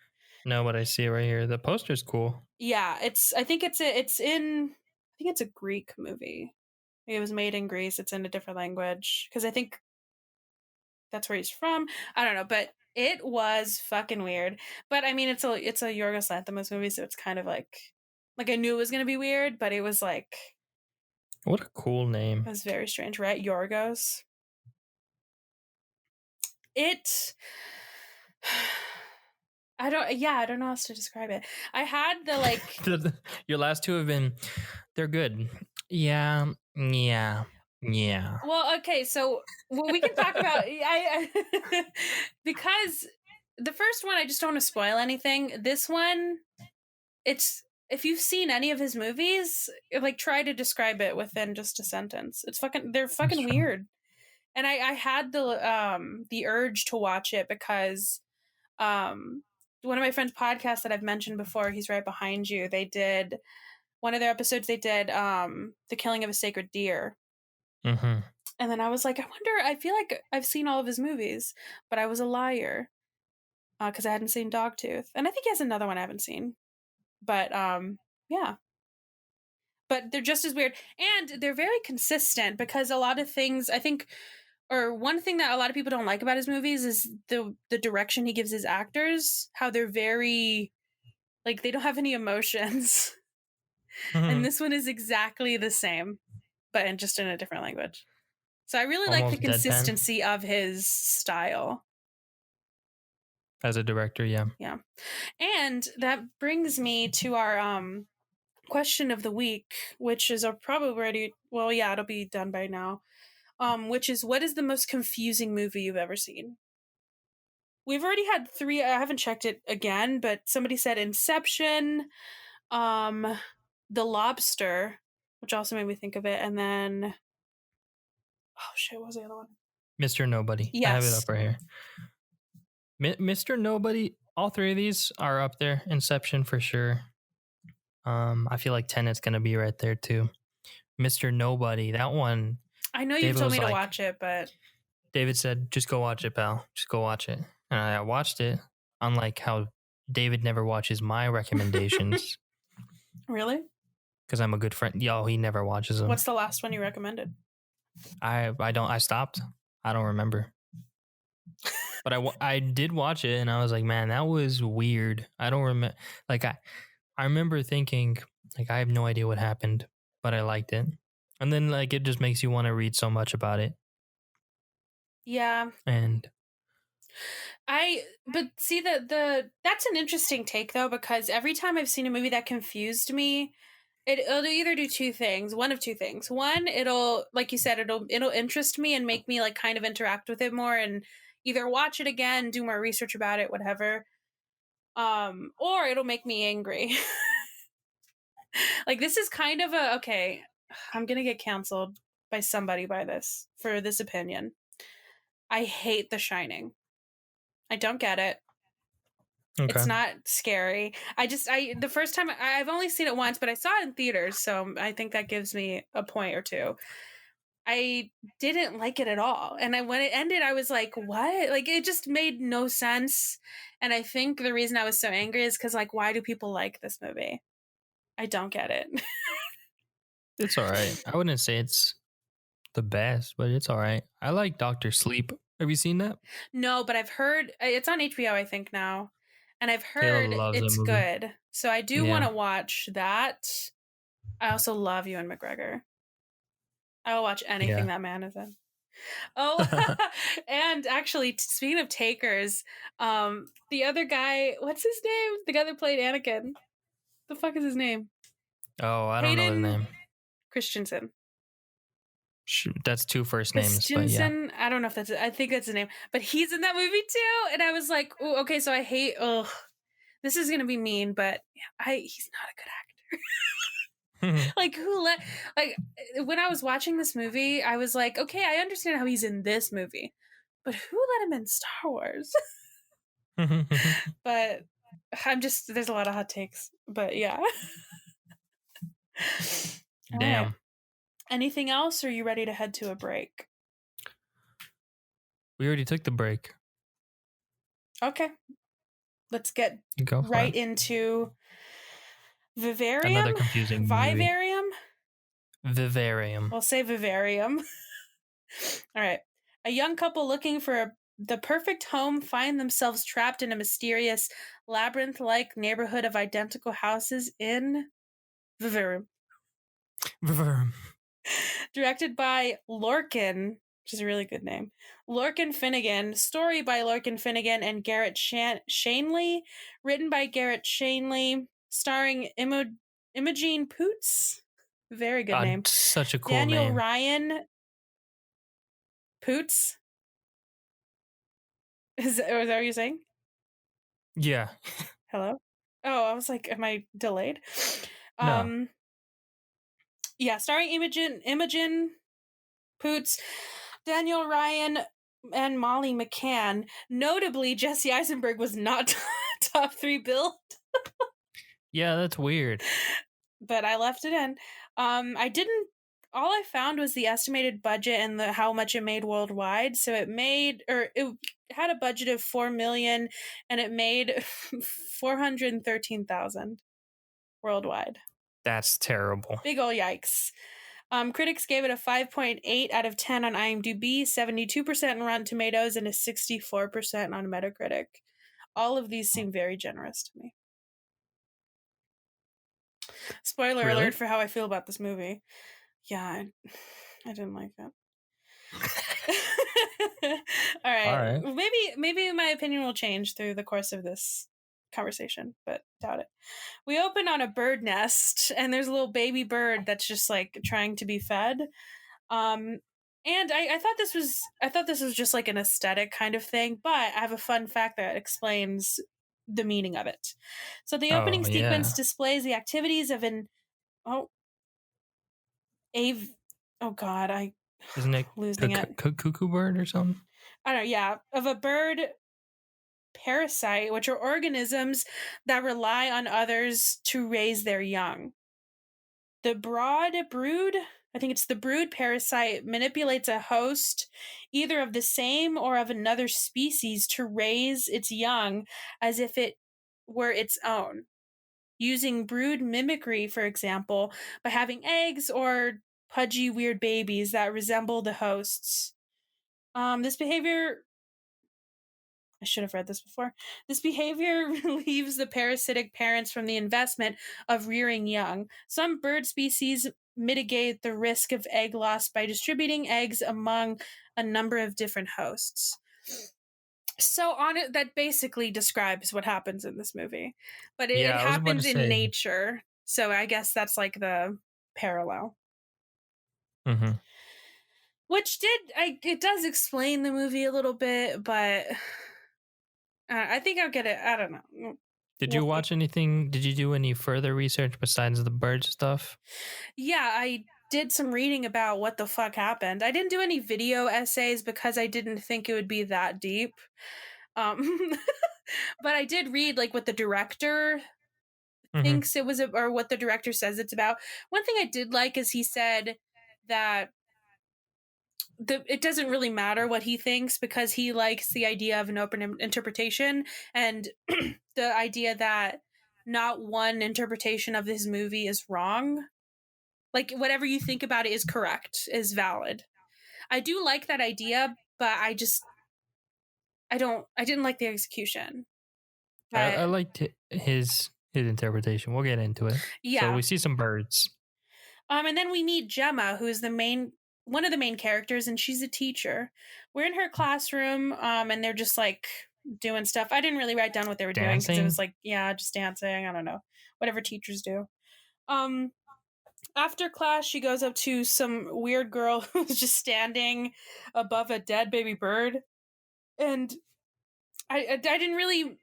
[SPEAKER 2] No, but I see it right here. The poster's cool.
[SPEAKER 1] Yeah, I think it's a Greek movie. It was made in Greece. It's in a different language because I think that's where he's from. I don't know, but it was fucking weird. But I mean, it's a Yorgos Lanthimos movie, so it's kind of like I knew it was gonna be weird, but it was like
[SPEAKER 2] What a cool name.
[SPEAKER 1] it was very strange, right? Yorgos. It. I don't know how else to describe it. I had the like
[SPEAKER 2] Your last two have been, they're good. Yeah, yeah, yeah.
[SPEAKER 1] well, okay, so we can talk about because the first one I just don't want to spoil anything. This one, it's if you've seen any of his movies, like try to describe it within just a sentence. They're
[SPEAKER 2] That's
[SPEAKER 1] fucking
[SPEAKER 2] true.
[SPEAKER 1] weird. And I had the urge to watch it because um one of my friends' podcasts that I've mentioned before, he's right behind you. They did one of their episodes. They did the killing of a sacred deer,
[SPEAKER 2] Mm-hmm.
[SPEAKER 1] and then I was like, I wonder. I feel like I've seen all of his movies, but I was a liar because I hadn't seen Dogtooth, and I think he has another one I haven't seen. But yeah, but they're just as weird, and they're very consistent because a lot of things I think, or one thing that a lot of people don't like about his movies is the direction he gives his actors. How they're very like they don't have any emotions. And this one is exactly the same, but just in a different language. So I really like the
[SPEAKER 2] Almost deadpan
[SPEAKER 1] consistency of his style.
[SPEAKER 2] as a director. Yeah.
[SPEAKER 1] Yeah. And that brings me to our question of the week, which is probably already well, yeah, it'll be done by now. Which is what is the most confusing movie you've ever seen? We've already had three. I haven't checked it again, but somebody said Inception, um, The Lobster, which also made me think of it, and then oh shit, what was the other one?
[SPEAKER 2] Mr. Nobody. I have it
[SPEAKER 1] Yes,
[SPEAKER 2] up right here. Mr. Nobody. All three of these are up there. Inception for sure. I feel like Tenet's gonna be right there too. Mr. Nobody. That one.
[SPEAKER 1] I know you've
[SPEAKER 2] David
[SPEAKER 1] told
[SPEAKER 2] was
[SPEAKER 1] me to
[SPEAKER 2] like,
[SPEAKER 1] watch it, but
[SPEAKER 2] David said, just go watch it, pal. Just go watch it. And I watched it. Unlike how David never watches my recommendations
[SPEAKER 1] really,
[SPEAKER 2] because I'm a good friend. Yo, he never watches them.
[SPEAKER 1] what's the last one you recommended?
[SPEAKER 2] I don't. I stopped. I don't remember. But I did watch it and I was like, man, that was weird. I don't remember. Like I remember thinking like I have no idea what happened, but I liked it. And then like it just makes you want to read so much about it.
[SPEAKER 1] Yeah,
[SPEAKER 2] And
[SPEAKER 1] but see the that's an interesting take though because every time I've seen a movie that confused me, it'll either do two things, one of two things. One, it'll like you said, it'll interest me and make me like kind of interact with it more and either watch it again, do more research about it, whatever. Or it'll make me angry. Like this is kind of a okay, I'm gonna get canceled by somebody by this for this opinion. I hate The Shining. I don't get it.
[SPEAKER 2] okay.
[SPEAKER 1] It's not scary. The first time I've only seen it once, but I saw it in theaters, so I think that gives me a point or two. I didn't like it at all. And when it ended, I was like, what? Like it just made no sense. And I think the reason I was so angry is because like, why do people like this movie? I don't get it.
[SPEAKER 2] It's all right. I wouldn't say it's the best, but it's all right. I like Doctor Sleep. Have you seen that?
[SPEAKER 1] No, but I've heard it's on HBO, I think now. And I've
[SPEAKER 2] Taylor
[SPEAKER 1] heard
[SPEAKER 2] loves that
[SPEAKER 1] it's
[SPEAKER 2] movie.
[SPEAKER 1] good. So I do want
[SPEAKER 2] Yeah.
[SPEAKER 1] to watch that. I also love Ewan McGregor. I will watch anything
[SPEAKER 2] Yeah.
[SPEAKER 1] that man is in. Oh, and actually, speaking of takers, the other guy, what's his name? The guy that played Anakin. The fuck is his name?
[SPEAKER 2] Oh, I don't know his
[SPEAKER 1] Hayden
[SPEAKER 2] name.
[SPEAKER 1] Christensen.
[SPEAKER 2] That's two first names, but yeah.
[SPEAKER 1] Christensen. I don't know if that's it. I think that's his name, but he's in that movie too. And I was like, ooh, okay, so I hate. Oh, this is gonna be mean, but he's not a good actor. Like who let like when I was watching this movie, I was like, okay, I understand how he's in this movie, but who let him in Star Wars? But there's a lot of hot takes, but yeah. All right.
[SPEAKER 2] Damn.
[SPEAKER 1] Anything else, or are you ready to head to a break?
[SPEAKER 2] We already took the break.
[SPEAKER 1] Okay. Let's get
[SPEAKER 2] Go for it.
[SPEAKER 1] right into Vivarium?
[SPEAKER 2] Another confusing movie.
[SPEAKER 1] Vivarium?
[SPEAKER 2] Vivarium.
[SPEAKER 1] We'll say Vivarium. All right. A young couple looking for the perfect home find themselves trapped in a mysterious labyrinth like neighborhood of identical houses in Vivarium.
[SPEAKER 2] Vivarium.
[SPEAKER 1] Directed by Lorcan, which is a really good name. Lorcan Finnegan. Story by Lorcan Finnegan and Garrett Shanley. Written by Garrett Shanley. Starring Imogene Poots. Very good name.
[SPEAKER 2] Such a cool
[SPEAKER 1] Daniel
[SPEAKER 2] name.
[SPEAKER 1] Ryan Poots. Is that what you're saying?
[SPEAKER 2] Yeah.
[SPEAKER 1] Hello? Oh, I was like, am I delayed?
[SPEAKER 2] No.
[SPEAKER 1] Yeah, starring Imogen Poots, Daniel Ryan, and Molly McCann. Notably, Jesse Eisenberg was not top 3 billed,
[SPEAKER 2] Yeah, that's weird.
[SPEAKER 1] but I left it in. I didn't. All I found was the estimated budget and how much it made worldwide. So it had a budget of 4 million, and it made 413,000 worldwide.
[SPEAKER 2] That's terrible.
[SPEAKER 1] Big ol' yikes. Critics gave it a 5.8 out of 10 on IMDb, 72% on Rotten Tomatoes, and a 64% on Metacritic. All of these seem very generous to me. Spoiler
[SPEAKER 2] Really?
[SPEAKER 1] alert for how I feel about this movie. Yeah, I didn't like it. All right. Maybe my opinion will change through the course of this conversation, but doubt it. We open on a bird nest, and there's a little baby bird that's just like trying to be fed. And I thought this was just like an aesthetic kind of thing, but I have a fun fact that explains the meaning of it. So the opening
[SPEAKER 2] Oh,
[SPEAKER 1] sequence
[SPEAKER 2] yeah.
[SPEAKER 1] displays the activities of an oh oh god, I
[SPEAKER 2] Isn't it
[SPEAKER 1] losing it.
[SPEAKER 2] cuckoo bird or something?
[SPEAKER 1] I don't know, yeah, of a bird parasite, which are organisms that rely on others to raise their young. The brood, I think it's the brood parasite, manipulates a host, either of the same or of another species, to raise its young as if it were its own. Using brood mimicry, for example, by having eggs or pudgy, weird babies that resemble the hosts. This behavior I should have read this before. This behavior relieves the parasitic parents from the investment of rearing young. Some bird species mitigate the risk of egg loss by distributing eggs among a number of different hosts. So on it, that basically describes what happens in this movie, but it
[SPEAKER 2] Yeah, I was about to
[SPEAKER 1] happens in
[SPEAKER 2] say.
[SPEAKER 1] nature. So I guess that's like the parallel.
[SPEAKER 2] Mm-hmm.
[SPEAKER 1] Which it does explain the movie a little bit, but I think I'll get it. I don't know.
[SPEAKER 2] Did
[SPEAKER 1] We'll
[SPEAKER 2] you
[SPEAKER 1] see.
[SPEAKER 2] watch anything? Did you do any further research besides the bird stuff?
[SPEAKER 1] Yeah, I did some reading about what the fuck happened. I didn't do any video essays because I didn't think it would be that deep. Um, but I did read like what the director
[SPEAKER 2] Mm-hmm.
[SPEAKER 1] thinks it was, or what the director says it's about. One thing I did like is he said that it doesn't really matter what he thinks because he likes the idea of an open interpretation and the idea that not one interpretation of this movie is wrong. Like whatever you think about it is correct, is valid. I do like that idea, but I didn't like the execution.
[SPEAKER 2] I
[SPEAKER 1] But
[SPEAKER 2] liked his interpretation. We'll get into it. So
[SPEAKER 1] yeah.
[SPEAKER 2] we see some birds.
[SPEAKER 1] And then we meet Gemma, who is one of the main characters, and she's a teacher. We're in her classroom, and they're just like doing stuff. I didn't really write down what they were doing because it was
[SPEAKER 2] Dancing.
[SPEAKER 1] like, yeah, just dancing. I don't know, whatever teachers do. Um, After class, she goes up to some weird girl who's just standing above a dead baby bird, and I didn't really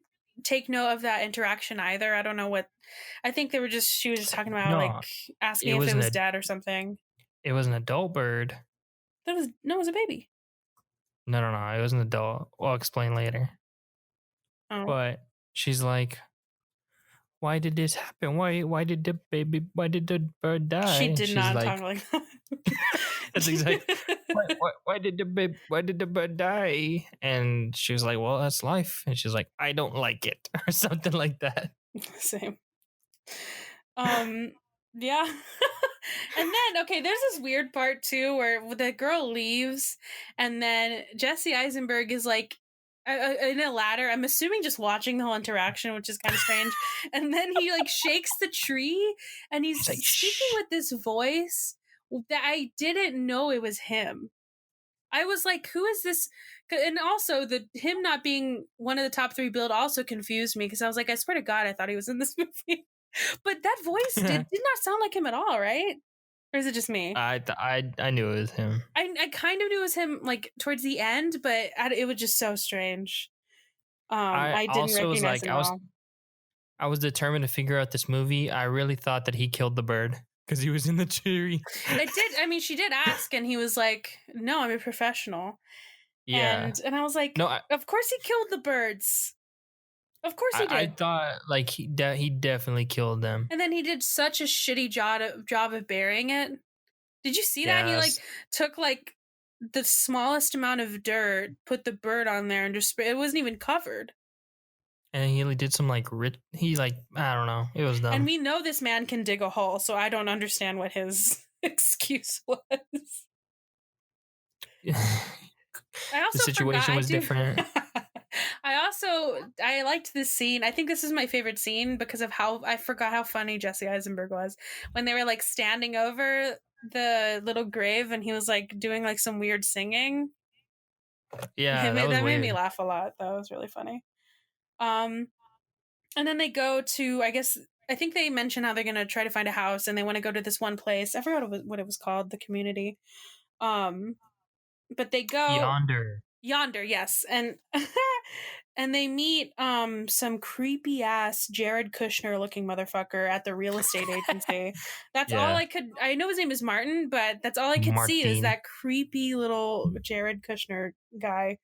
[SPEAKER 1] take note of that interaction either. I don't know what. I think she was just talking about
[SPEAKER 2] No,
[SPEAKER 1] like asking
[SPEAKER 2] it
[SPEAKER 1] if
[SPEAKER 2] was
[SPEAKER 1] it was dead or something.
[SPEAKER 2] it was an adult bird.
[SPEAKER 1] It was a baby.
[SPEAKER 2] No. It was an adult. I'll explain later.
[SPEAKER 1] Oh.
[SPEAKER 2] But she's like, why did this happen? Why did the bird die?
[SPEAKER 1] She
[SPEAKER 2] And
[SPEAKER 1] did
[SPEAKER 2] she's
[SPEAKER 1] not talk
[SPEAKER 2] like,
[SPEAKER 1] like
[SPEAKER 2] that's exactly,
[SPEAKER 1] that.
[SPEAKER 2] why did the bird die? And she was like, well, that's life. And she's like, I don't like it, or something like that.
[SPEAKER 1] Same. Um, yeah. And then, okay, there's this weird part too where the girl leaves, and then Jesse Eisenberg is like in a ladder. I'm assuming just watching the whole interaction, which is kind of strange. And then he like shakes the tree, and he's
[SPEAKER 2] He's like,
[SPEAKER 1] speaking
[SPEAKER 2] shh.
[SPEAKER 1] with this voice that I didn't know it was him. I was like, who is this? And also, the him not being one of the top 3 build also confused me because I was like, I swear to God, I thought he was in this movie. But that voice did not sound like him at all, right? Or is it just me?
[SPEAKER 2] I knew it was him.
[SPEAKER 1] I kind of knew it was him like towards the end, but it was just so strange.
[SPEAKER 2] I
[SPEAKER 1] I didn't
[SPEAKER 2] also was
[SPEAKER 1] recognize
[SPEAKER 2] like,
[SPEAKER 1] him at all.
[SPEAKER 2] I was determined to figure out this movie. I really thought that he killed the bird because he was in the tree.
[SPEAKER 1] It did. I mean, she did ask, and he was like, "No, I'm a professional."
[SPEAKER 2] Yeah.
[SPEAKER 1] And I was like,
[SPEAKER 2] No,
[SPEAKER 1] "Of course he killed the birds. Of course he
[SPEAKER 2] I
[SPEAKER 1] did."
[SPEAKER 2] thought like he definitely killed them.
[SPEAKER 1] And then he did such a shitty job of burying it. Did you see that? He like
[SPEAKER 2] Yes.
[SPEAKER 1] took like the smallest amount of dirt, put the bird on there, and just it wasn't even covered.
[SPEAKER 2] And he did some like he like, I don't know. It was
[SPEAKER 1] And
[SPEAKER 2] dumb.
[SPEAKER 1] we know this man can dig a hole, so I don't understand what his excuse was. I
[SPEAKER 2] The
[SPEAKER 1] also forgot
[SPEAKER 2] situation
[SPEAKER 1] I
[SPEAKER 2] was
[SPEAKER 1] do
[SPEAKER 2] different.
[SPEAKER 1] I liked this scene. I think this is my favorite scene because of how I forgot how funny Jesse Eisenberg was when they were like standing over the little grave and he was like doing like some weird singing.
[SPEAKER 2] Yeah, that was
[SPEAKER 1] That made me
[SPEAKER 2] weird.
[SPEAKER 1] laugh a lot. That was really funny. Um and then they go to, I think they mention how they're going to try to find a house and they want to go to this one place. I forgot what it was called, the community. Um but they go
[SPEAKER 2] Yonder.
[SPEAKER 1] Yonder, yes. And and they meet some creepy ass Jared Kushner looking motherfucker at the real estate agency. That's all
[SPEAKER 2] Yeah.
[SPEAKER 1] I know his name is Martin, but that's all I could see is
[SPEAKER 2] Martin.
[SPEAKER 1] that creepy little Jared Kushner guy.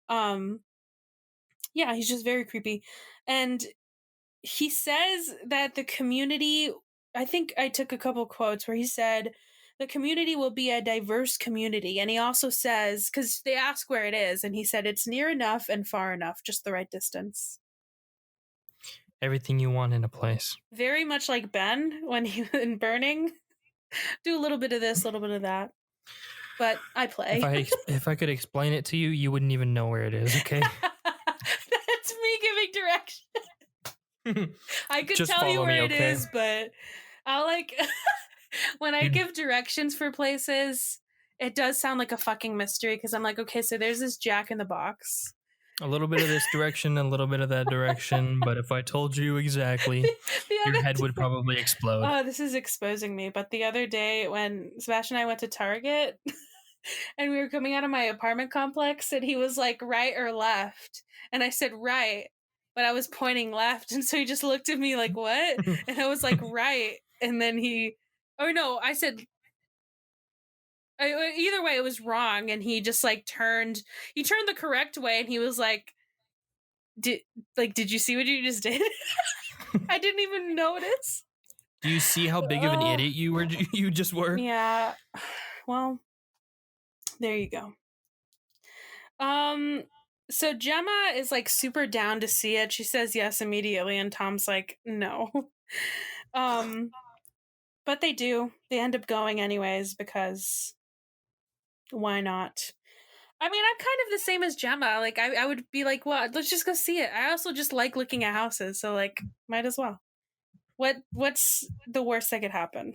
[SPEAKER 1] Um yeah, he's just very creepy. And he says that the community, I think I took a couple quotes where he said the community will be a diverse community, and he also says, because they ask where it is, and he said it's near enough and far enough, just the right distance.
[SPEAKER 2] Everything you want in a place.
[SPEAKER 1] Very much like Ben when he in Burning. Do a little bit of this, a little bit of that, but I play.
[SPEAKER 2] If I could explain it to you, you wouldn't even know where it is, okay?
[SPEAKER 1] That's me giving direction. I could
[SPEAKER 2] Just
[SPEAKER 1] tell you
[SPEAKER 2] follow
[SPEAKER 1] where
[SPEAKER 2] me,
[SPEAKER 1] it
[SPEAKER 2] okay?
[SPEAKER 1] is, but I'll like when I
[SPEAKER 2] You
[SPEAKER 1] give directions for places, it does sound like a fucking mystery because I'm like, okay, so there's this Jack in the Box.
[SPEAKER 2] a little bit of this direction, a little bit of that direction, but if I told you exactly,
[SPEAKER 1] The
[SPEAKER 2] your
[SPEAKER 1] other
[SPEAKER 2] head would
[SPEAKER 1] day,
[SPEAKER 2] probably explode.
[SPEAKER 1] oh, this is exposing me. But the other day when Sebastian and I went to Target and we were coming out of my apartment complex and he was like, right or left? And I said, right. But I was pointing left. And so he just looked at me like, what? And I was like, right. And then oh no, I said, either way, it was wrong. And he just like he turned the correct way and he was like, did you see what you just did? I didn't even notice.
[SPEAKER 2] Do you see how big of an idiot you just were?
[SPEAKER 1] Yeah. Well, there you go. So Gemma is like super down to see it. She says yes immediately, and Tom's like, no. um, but they do. They end up going anyways because why not? I mean, I'm kind of the same as Gemma. Like, I would be like, well, let's just go see it. I also just like looking at houses, so like, might as well. What's the worst that could happen?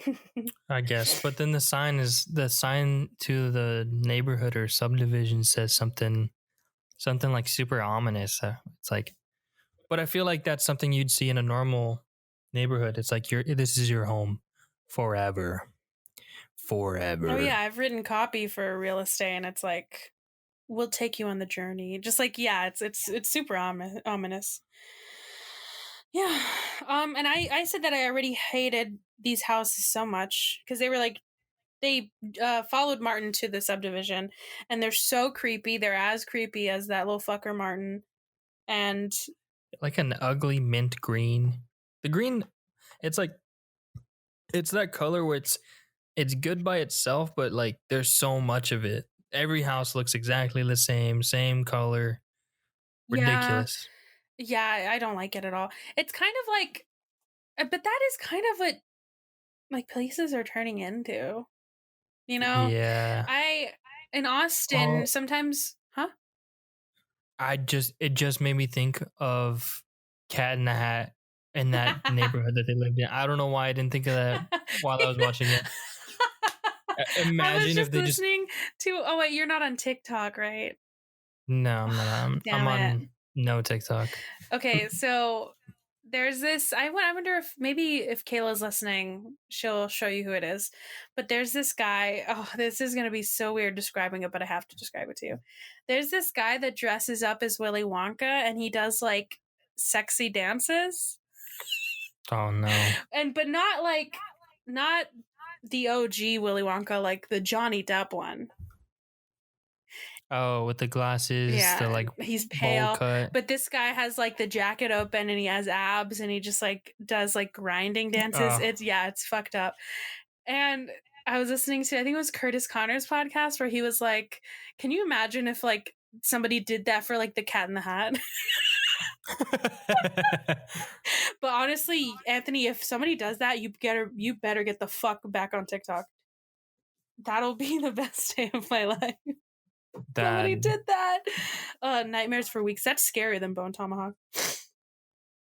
[SPEAKER 2] I guess. But then the sign to the neighborhood or subdivision says something like super ominous. It's like, but I feel like that's something you'd see in a normal neighborhood. It's like this is your home forever.
[SPEAKER 1] Oh
[SPEAKER 2] Forever.
[SPEAKER 1] yeah, I've written copy for real estate, and it's like, we'll take you on the journey. Just like, yeah, it's super ominous. Yeah. And I said that I already hated these houses so much because they were like they followed Martin to the subdivision, and they're so creepy. They're as creepy as that little fucker Martin. And
[SPEAKER 2] Like an ugly mint green. The green, it's like it's that color where it's good by itself, but like there's so much of it. Every house looks exactly the same color.
[SPEAKER 1] Yeah.
[SPEAKER 2] Ridiculous.
[SPEAKER 1] Yeah, I don't like it at all. It's kind of like but that is kind of what like places are turning into. You know?
[SPEAKER 2] Yeah.
[SPEAKER 1] I in Austin
[SPEAKER 2] Oh,
[SPEAKER 1] sometimes, huh?
[SPEAKER 2] it just made me think of Cat in the Hat in that neighborhood that they lived in. I don't know why I didn't think of that while I was watching it.
[SPEAKER 1] I was
[SPEAKER 2] Imagine if
[SPEAKER 1] just
[SPEAKER 2] they just
[SPEAKER 1] listening to oh wait, you're not on TikTok, right?
[SPEAKER 2] no, I'm not. I'm
[SPEAKER 1] Damn it.
[SPEAKER 2] on no TikTok.
[SPEAKER 1] Okay, so there's this I wonder if maybe if Kayla's listening, she'll show you who it is. But there's this guy, oh, this is going to be so weird describing it, but I have to describe it to you. There's this guy that dresses up as Willy Wonka and he does like sexy dances.
[SPEAKER 2] Oh no.
[SPEAKER 1] And but not like not the OG Willy Wonka, like the Johnny Depp one.
[SPEAKER 2] Oh, with the glasses, the
[SPEAKER 1] Yeah,
[SPEAKER 2] like
[SPEAKER 1] he's
[SPEAKER 2] bowl
[SPEAKER 1] pale,
[SPEAKER 2] cut.
[SPEAKER 1] but this guy has like the jacket open and he has abs and he just like does like grinding dances.
[SPEAKER 2] Oh.
[SPEAKER 1] It's yeah, it's fucked up. And I was listening to I think it was Curtis Connor's podcast where he was like, "Can you imagine if like somebody did that for like the Cat in the Hat?" But honestly, Anthony, if somebody does that, you better get the fuck back on TikTok. That'll be the best day of my life.
[SPEAKER 2] that
[SPEAKER 1] Somebody did that. Nightmares for weeks. That's scarier than Bone Tomahawk.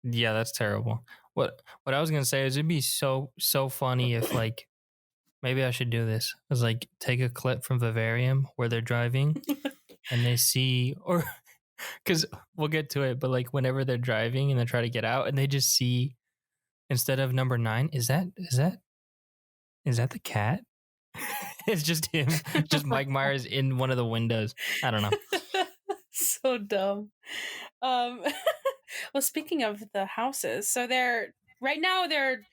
[SPEAKER 2] yeah, that's terrible. What I was gonna say is it'd be so funny if like maybe I should do this. Is like take a clip from Vivarium where they're driving and they see or because we'll get to it, but like whenever they're driving and they try to get out and they just see instead of number 9, is that the cat? It's just him, just Mike Myers in one of the windows. I don't know.
[SPEAKER 1] So dumb. Well, speaking of the houses, so they're right now they're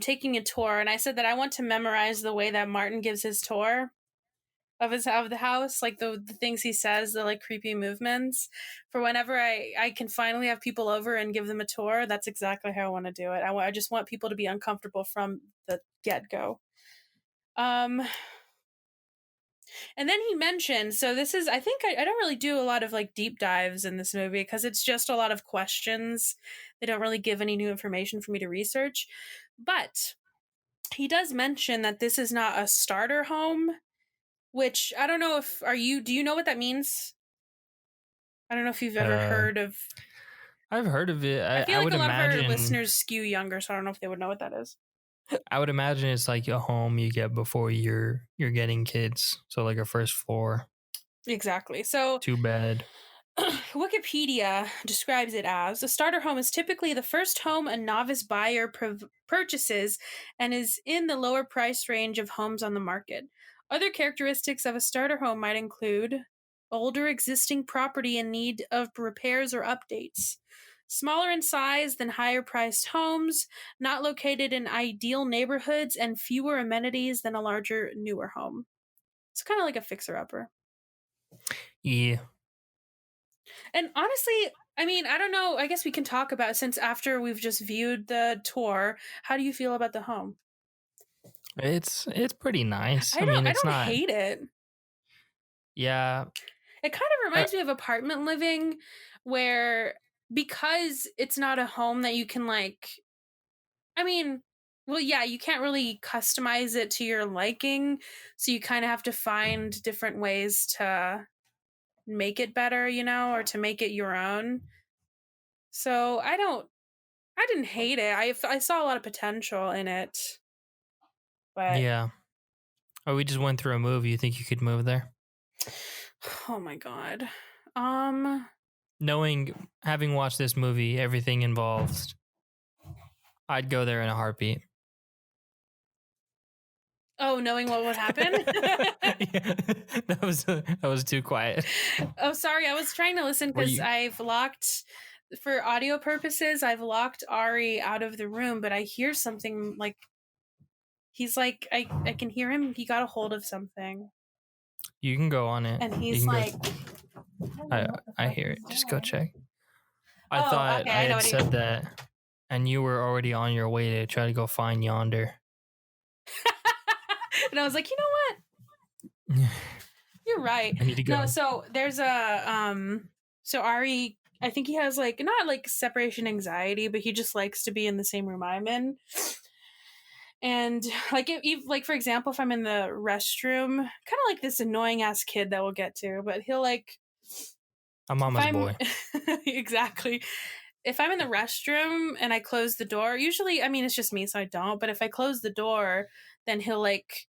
[SPEAKER 1] taking a tour, and I said that I want to memorize the way that Martin gives his tour of the house, like the things he says, the like creepy movements. For whenever I can finally have people over and give them a tour, that's exactly how I want to do it. I just want people to be uncomfortable from the get go. Um, And then he mentioned, so this is, I think I don't really do a lot of like deep dives in this movie because it's just a lot of questions. They don't really give any new information for me to research. But he does mention that this is not a starter home, which I don't know if, do you know what that means? I don't know if you've ever
[SPEAKER 2] Uh,
[SPEAKER 1] heard of,
[SPEAKER 2] I've heard of it.
[SPEAKER 1] I
[SPEAKER 2] I
[SPEAKER 1] feel like
[SPEAKER 2] would
[SPEAKER 1] a lot of our
[SPEAKER 2] imagine.
[SPEAKER 1] listeners skew younger, so I don't know if they would know what that is.
[SPEAKER 2] I would imagine it's like a home you get before you're getting kids. So like a first floor,
[SPEAKER 1] Exactly. So
[SPEAKER 2] 2 bed.
[SPEAKER 1] Wikipedia describes it as a starter home is typically the first home a novice buyer purchases and is in the lower price range of homes on the market. Other characteristics of a starter home might include older existing property in need of repairs or updates, smaller in size than higher priced homes, not located in ideal neighborhoods, and fewer amenities than a larger, newer home. It's kind of like a fixer upper.
[SPEAKER 2] Yeah,
[SPEAKER 1] And honestly, I mean, I don't know. I guess we can talk about since after we've just viewed the tour. How do you feel about the home?
[SPEAKER 2] it's pretty nice. I mean,
[SPEAKER 1] I
[SPEAKER 2] it's
[SPEAKER 1] don't
[SPEAKER 2] not.
[SPEAKER 1] hate it.
[SPEAKER 2] Yeah,
[SPEAKER 1] It kind of
[SPEAKER 2] uh,
[SPEAKER 1] reminds me of apartment living where because it's not a home that you can like I mean, well yeah, you can't really customize it to your liking, so you kind of have to find different ways to make it better, or to make it your own. So, I didn't hate it. I saw a lot of potential in it. But
[SPEAKER 2] yeah. Oh, we just went through a movie. You think you could move there?
[SPEAKER 1] oh my god. Um
[SPEAKER 2] Knowing, having watched this movie, everything involved, I'd go there in a heartbeat.
[SPEAKER 1] oh, knowing what would happen?
[SPEAKER 2] Yeah, that was too quiet.
[SPEAKER 1] Oh, sorry. I was trying to listen
[SPEAKER 2] Were
[SPEAKER 1] cuz
[SPEAKER 2] you?
[SPEAKER 1] I've locked for audio purposes, I've locked Ari out of the room, but I hear something like he's like I can hear him. He got a hold of something.
[SPEAKER 2] You can go on it.
[SPEAKER 1] And
[SPEAKER 2] You
[SPEAKER 1] he's
[SPEAKER 2] can go.
[SPEAKER 1] like I don't know
[SPEAKER 2] I
[SPEAKER 1] what the
[SPEAKER 2] I
[SPEAKER 1] fuck
[SPEAKER 2] hear
[SPEAKER 1] he's
[SPEAKER 2] it. Just go
[SPEAKER 1] doing.
[SPEAKER 2] check. I
[SPEAKER 1] Oh,
[SPEAKER 2] thought
[SPEAKER 1] okay.
[SPEAKER 2] I
[SPEAKER 1] I know
[SPEAKER 2] had
[SPEAKER 1] what he
[SPEAKER 2] said that. And you were already on your way to try to go find Yonder.
[SPEAKER 1] And I was like, you know what? You're right.
[SPEAKER 2] I need to
[SPEAKER 1] No,
[SPEAKER 2] go.
[SPEAKER 1] so there's so Ari, I think he has like not like separation anxiety, but he just likes to be in the same room I'm in. And like if like for example, if I'm in the restroom, kind of like this annoying ass kid that we'll get to, but he'll like
[SPEAKER 2] I'm
[SPEAKER 1] if
[SPEAKER 2] mama's
[SPEAKER 1] I'm
[SPEAKER 2] boy.
[SPEAKER 1] exactly if I'm in the restroom and I close the door, usually I mean it's just me so I don't, but if I close the door, then he'll like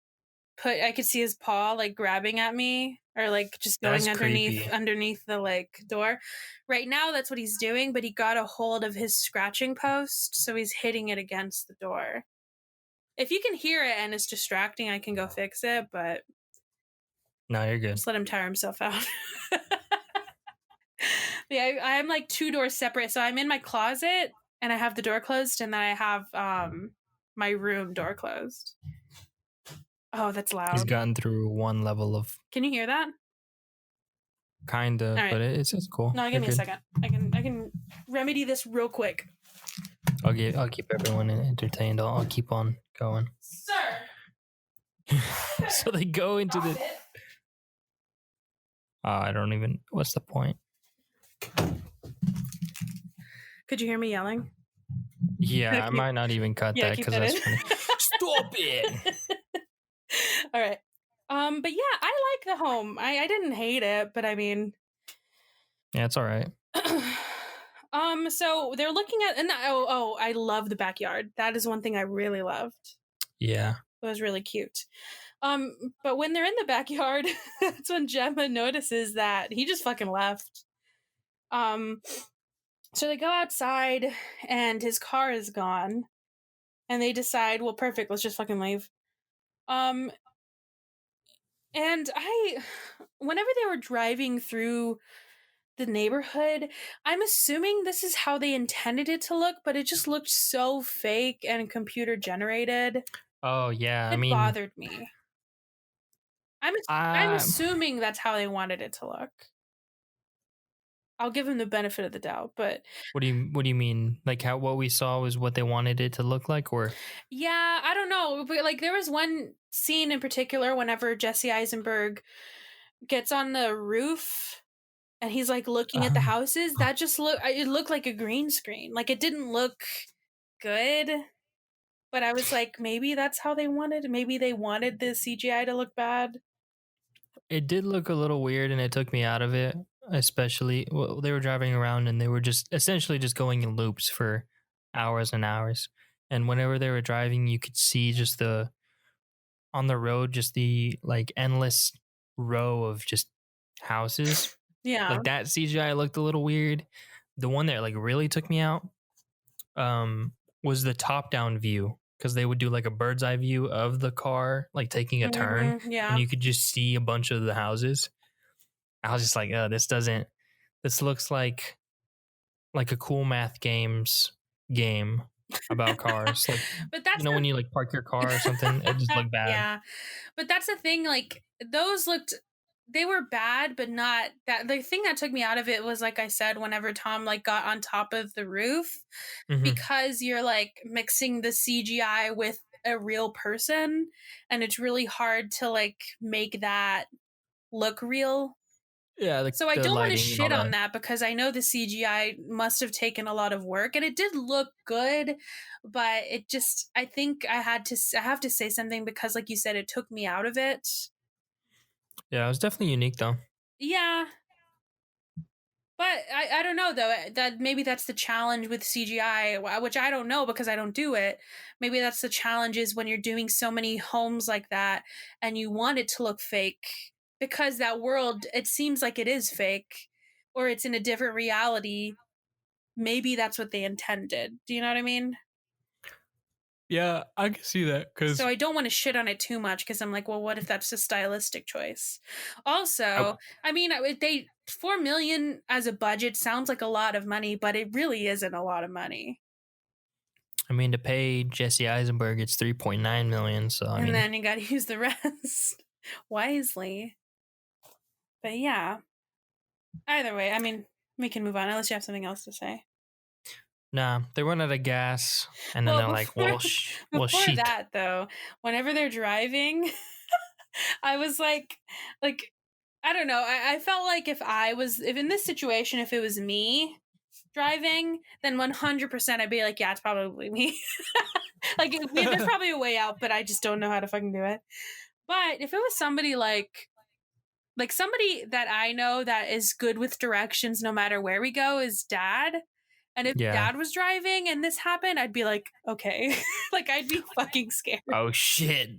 [SPEAKER 1] I could see his paw like grabbing at me or like just
[SPEAKER 2] That's
[SPEAKER 1] going
[SPEAKER 2] creepy.
[SPEAKER 1] underneath the like door. Right now that's what he's doing, but he got a hold of his scratching post, so he's hitting it against the door. If you can hear it and it's distracting, I can go fix it, but
[SPEAKER 2] No, you're good.
[SPEAKER 1] just let him tire himself out. Yeah, I'm like 2 doors separate. So I'm in my closet and I have the door closed, and then I have my room door closed. Oh, that's
[SPEAKER 2] He's
[SPEAKER 1] loud.
[SPEAKER 2] gotten through one level of
[SPEAKER 1] Can you hear that?
[SPEAKER 2] kinda,
[SPEAKER 1] All right.
[SPEAKER 2] but it's cool.
[SPEAKER 1] No, give
[SPEAKER 2] You're
[SPEAKER 1] me a
[SPEAKER 2] good.
[SPEAKER 1] second. I can remedy this real quick.
[SPEAKER 2] I'll keep everyone entertained. I'll keep on going.
[SPEAKER 1] Sir,
[SPEAKER 2] So they go into
[SPEAKER 1] stop
[SPEAKER 2] the.
[SPEAKER 1] it.
[SPEAKER 2] I don't even. What's the point?
[SPEAKER 1] Could you hear me yelling?
[SPEAKER 2] Yeah, I
[SPEAKER 1] Okay.
[SPEAKER 2] might not even cut
[SPEAKER 1] Yeah,
[SPEAKER 2] that
[SPEAKER 1] keep
[SPEAKER 2] because
[SPEAKER 1] that
[SPEAKER 2] that's
[SPEAKER 1] in.
[SPEAKER 2] funny. Stop it!
[SPEAKER 1] All right. But yeah, I like the home. I didn't hate it, but I mean,
[SPEAKER 2] Yeah, it's all right.
[SPEAKER 1] so they're looking at, and I love the backyard. That is one thing I really loved.
[SPEAKER 2] Yeah.
[SPEAKER 1] It was really cute. But when they're in the backyard, that's when Gemma notices that he just fucking left. Um, so they go outside and his car is gone, and they decide, well, perfect, let's just fucking leave. Um, and whenever they were driving through the neighborhood, I'm assuming this is how they intended it to look, but it just looked so fake and computer generated.
[SPEAKER 2] Oh yeah. I
[SPEAKER 1] It
[SPEAKER 2] mean,
[SPEAKER 1] bothered me. I'm
[SPEAKER 2] I.
[SPEAKER 1] assuming that's how they wanted it to look. I'll give him the benefit of the doubt, but
[SPEAKER 2] What do you mean? Like how what we saw was what they wanted it to look like, or
[SPEAKER 1] yeah, I don't know. But like there was one scene in particular whenever Jesse Eisenberg gets on the roof and he's like looking at the
[SPEAKER 2] um,
[SPEAKER 1] houses, that just it looked like a green screen. Like it didn't look good, but I was like maybe that's how they wanted. Maybe they wanted the CGI to look bad.
[SPEAKER 2] it did look a little weird, and it took me out of it. Especially, well, they were driving around, and they were just essentially just going in loops for hours and hours. And whenever they were driving, you could see just the on the road, just the like endless row of just houses.
[SPEAKER 1] Yeah.
[SPEAKER 2] Like that CGI looked a little weird. The one that like really took me out was the top down view, because they would do like a bird's eye view of the car like taking a turn, and
[SPEAKER 1] Yeah.
[SPEAKER 2] you could just see a bunch of the houses. I was just like, this looks like a cool math game about cars, like,
[SPEAKER 1] But that's
[SPEAKER 2] when you like park your car or something, it just looked bad.
[SPEAKER 1] yeah. But that's the thing, like those looked they were bad, but not that the thing that took me out of it was like I said, whenever Tom like got on top of the roof,
[SPEAKER 2] Hmm.
[SPEAKER 1] because you're like mixing the CGI with a real person, and it's really hard to like make that look real.
[SPEAKER 2] Yeah,
[SPEAKER 1] So I
[SPEAKER 2] the
[SPEAKER 1] don't want to
[SPEAKER 2] lighting and all
[SPEAKER 1] shit on
[SPEAKER 2] that.
[SPEAKER 1] that because I know the CGI must have taken a lot of work and it did look good, but it just I think I have to say something because like you said it took me out of it.
[SPEAKER 2] Yeah, it was definitely unique though.
[SPEAKER 1] Yeah, but I don't know though that maybe that's the challenge with CGI, which I don't know because I don't do it. Maybe that's the challenge is when you're doing so many homes like that and you want it to look fake because that world it seems like it is fake or it's in a different reality. Maybe that's what they intended. Do you know what I mean?
[SPEAKER 2] Yeah, I can see that
[SPEAKER 1] So
[SPEAKER 2] because
[SPEAKER 1] I don't want to shit on it too much because I'm like, well, what if that's a stylistic choice?
[SPEAKER 2] I,
[SPEAKER 1] Also, I mean, they 4 million as a budget sounds like a lot of money, but it really isn't a lot of money.
[SPEAKER 2] I mean, to pay Jesse Eisenberg, it's 3.9 million. So I
[SPEAKER 1] And
[SPEAKER 2] mean,
[SPEAKER 1] then you got to use the rest wisely. But yeah, either way, I mean, we can move on unless you have something else to say.
[SPEAKER 2] Nah, they run out of gas, and then
[SPEAKER 1] Well,
[SPEAKER 2] they're like,
[SPEAKER 1] before
[SPEAKER 2] well,
[SPEAKER 1] before
[SPEAKER 2] shit.
[SPEAKER 1] that though, whenever they're driving, I was like I don't know. I felt like if in this situation, if it was me driving, then 100% I'd be like, yeah, it's probably me. Like there's probably a way out, but I just don't know how to fucking do it. But if it was somebody like somebody that I know that is good with directions no matter where we go is dad. And if
[SPEAKER 2] Yeah.
[SPEAKER 1] dad was driving and this happened, I'd be like, okay. Like I'd be fucking scared.
[SPEAKER 2] Oh shit.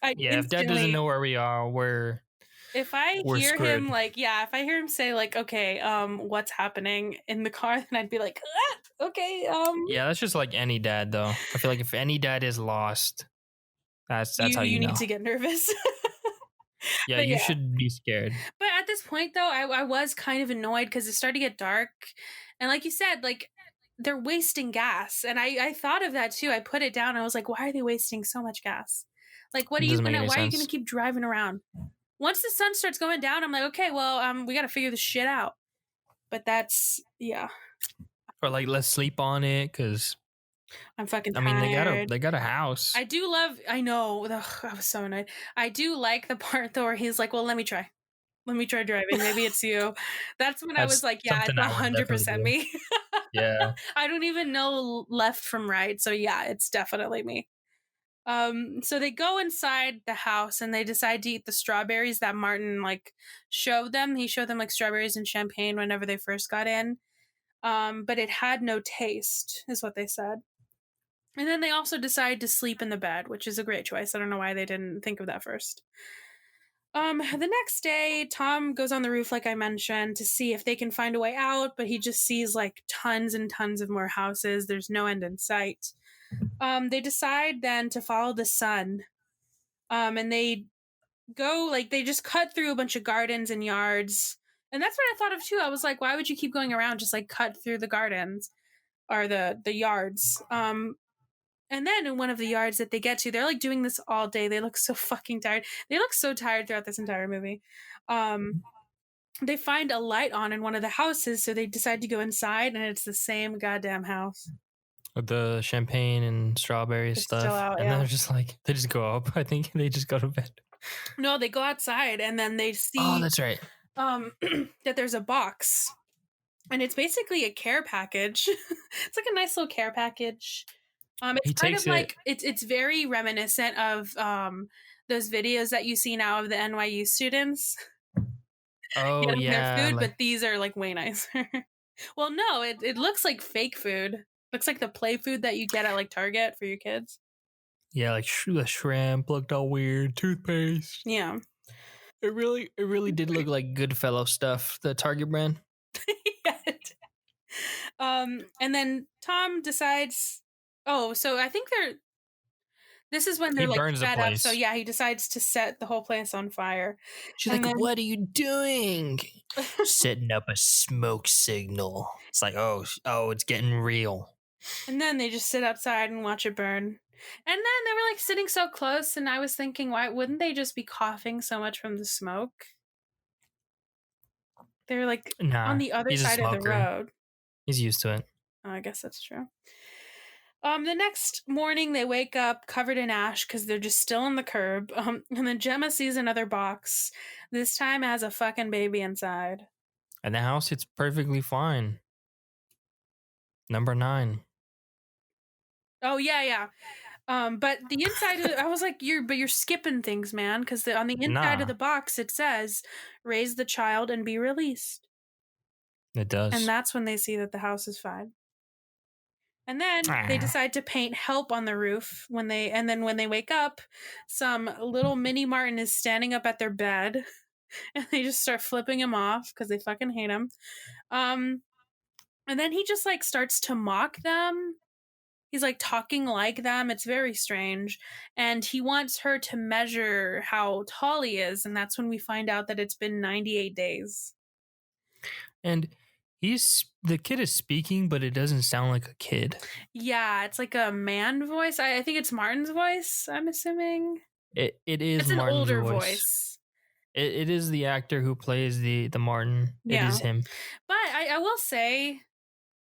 [SPEAKER 1] I'd
[SPEAKER 2] Yeah, if dad doesn't
[SPEAKER 1] instantly
[SPEAKER 2] know where we are,
[SPEAKER 1] if I
[SPEAKER 2] we're
[SPEAKER 1] hear him
[SPEAKER 2] screwed.
[SPEAKER 1] like, yeah, if I hear him say like, okay, what's happening in the car, then I'd be like, okay,
[SPEAKER 2] Yeah, that's just like any dad though. I feel like if any dad is lost, that's how
[SPEAKER 1] you
[SPEAKER 2] you
[SPEAKER 1] need
[SPEAKER 2] know.
[SPEAKER 1] to get nervous.
[SPEAKER 2] Yeah,
[SPEAKER 1] But
[SPEAKER 2] you
[SPEAKER 1] yeah.
[SPEAKER 2] should be scared.
[SPEAKER 1] But at this point, though, I was kind of annoyed because it started to get dark, and like you said, like they're wasting gas, and I thought of that too. I put it down. I was like, why are they wasting so much gas? Like, what are
[SPEAKER 2] It
[SPEAKER 1] you
[SPEAKER 2] doesn't make
[SPEAKER 1] gonna?
[SPEAKER 2] any
[SPEAKER 1] Why are you gonna
[SPEAKER 2] sense.
[SPEAKER 1] keep driving around? Once the sun starts going down, I'm like, okay, well, we got to figure this shit out. But that's yeah,
[SPEAKER 2] Or like let's sleep on it because
[SPEAKER 1] I'm fucking
[SPEAKER 2] I mean
[SPEAKER 1] tired.
[SPEAKER 2] they got a house.
[SPEAKER 1] I do love. I know. Ugh, I was so annoyed. I do like the part though where he's like, well, let me try. Let me try driving. Maybe it's you. That's when I was
[SPEAKER 2] That's
[SPEAKER 1] like, yeah,
[SPEAKER 2] something
[SPEAKER 1] it's
[SPEAKER 2] I would definitely
[SPEAKER 1] 100%
[SPEAKER 2] do.
[SPEAKER 1] me.
[SPEAKER 2] Yeah.
[SPEAKER 1] I don't even know left from right. So yeah, it's definitely me. So they go inside the house and they decide to eat the strawberries that Martin like showed them. He showed them like strawberries and champagne whenever they first got in. But it had no taste, is what they said. And then they also decide to sleep in the bed, which is a great choice. I don't know why they didn't think of that first. The next day, Tom goes on the roof, like I mentioned, to see if they can find a way out, but he just sees like tons and tons of more houses. There's no end in sight. They decide then to follow the sun. And they go like they just cut through a bunch of gardens and yards. And that's what I thought of too. I was like, why would you keep going around? Just like cut through the gardens or the yards. And then in one of the yards that they get to, they're like doing this all day. They look so fucking tired. They look so tired throughout this entire movie. Um, they find a light on in one of the houses, so they decide to go inside, and it's the same goddamn house.
[SPEAKER 2] With the champagne and strawberry
[SPEAKER 1] It's still
[SPEAKER 2] stuff.
[SPEAKER 1] out,
[SPEAKER 2] And then
[SPEAKER 1] yeah.
[SPEAKER 2] they're just like they just go up. I think they just go to bed.
[SPEAKER 1] No, they go outside, and then they
[SPEAKER 2] Oh,
[SPEAKER 1] see
[SPEAKER 2] that's right.
[SPEAKER 1] um, that there's a box, and it's basically a care package. It's like a nice little care package. It's
[SPEAKER 2] He
[SPEAKER 1] kind of
[SPEAKER 2] takes it.
[SPEAKER 1] like it's very reminiscent of those videos that you see now of the NYU students
[SPEAKER 2] Oh
[SPEAKER 1] getting their
[SPEAKER 2] yeah,
[SPEAKER 1] food,
[SPEAKER 2] like
[SPEAKER 1] but these are like way nicer. Well, no, it looks like fake food. Looks like the play food that you get at like Target for your kids.
[SPEAKER 2] yeah, like the shrimp looked all weird. Toothpaste.
[SPEAKER 1] Yeah.
[SPEAKER 2] It really did look like Goodfellow stuff. The Target brand.
[SPEAKER 1] And then Tom decides. Oh, so I think this is when
[SPEAKER 2] He
[SPEAKER 1] they're like
[SPEAKER 2] burns the
[SPEAKER 1] fed up. So
[SPEAKER 2] place.
[SPEAKER 1] yeah, he decides to set the whole place on fire,
[SPEAKER 2] She's
[SPEAKER 1] and
[SPEAKER 2] like,
[SPEAKER 1] then
[SPEAKER 2] "What are you doing?" Setting up a smoke signal. It's like, oh, it's getting real.
[SPEAKER 1] and then they just sit outside and watch it burn. And then they were like sitting so close, and I was thinking, why wouldn't they just be coughing so much from the smoke? They're like on
[SPEAKER 2] Nah,
[SPEAKER 1] the other
[SPEAKER 2] he's a
[SPEAKER 1] side of the
[SPEAKER 2] smoker.
[SPEAKER 1] road.
[SPEAKER 2] He's used to it.
[SPEAKER 1] Oh, I guess that's true. The next morning they wake up covered in ash because they're just still on the curb. And then Gemma sees another box. This time it has a fucking baby inside.
[SPEAKER 2] And the house, it's perfectly fine. Number 9.
[SPEAKER 1] Oh yeah, yeah. But the inside, I was like, you're skipping things, man, because on the inside of
[SPEAKER 2] Nah,
[SPEAKER 1] the box it says, "Raise the child and be released,"
[SPEAKER 2] it
[SPEAKER 1] and
[SPEAKER 2] does.
[SPEAKER 1] that's when they see that the house is fine. And then they
[SPEAKER 2] Ah.
[SPEAKER 1] decide to paint "Help" on the roof and then when they wake up, some little mini Martin is standing up at their bed, and they just start flipping him off because they fucking hate him. Um, and then he just like starts to mock them. He's like talking like them. It's very strange. And he wants her to measure how tall he is. And that's when we find out that it's been 98 days.
[SPEAKER 2] And the kid is speaking, but it doesn't sound like a kid.
[SPEAKER 1] Yeah, it's like a man voice. I think it's Martin's voice, I'm assuming.
[SPEAKER 2] It is
[SPEAKER 1] It's an
[SPEAKER 2] Martin's
[SPEAKER 1] older
[SPEAKER 2] voice.
[SPEAKER 1] voice.
[SPEAKER 2] It is the actor who plays the Martin. It
[SPEAKER 1] Yeah.
[SPEAKER 2] is him.
[SPEAKER 1] But I will say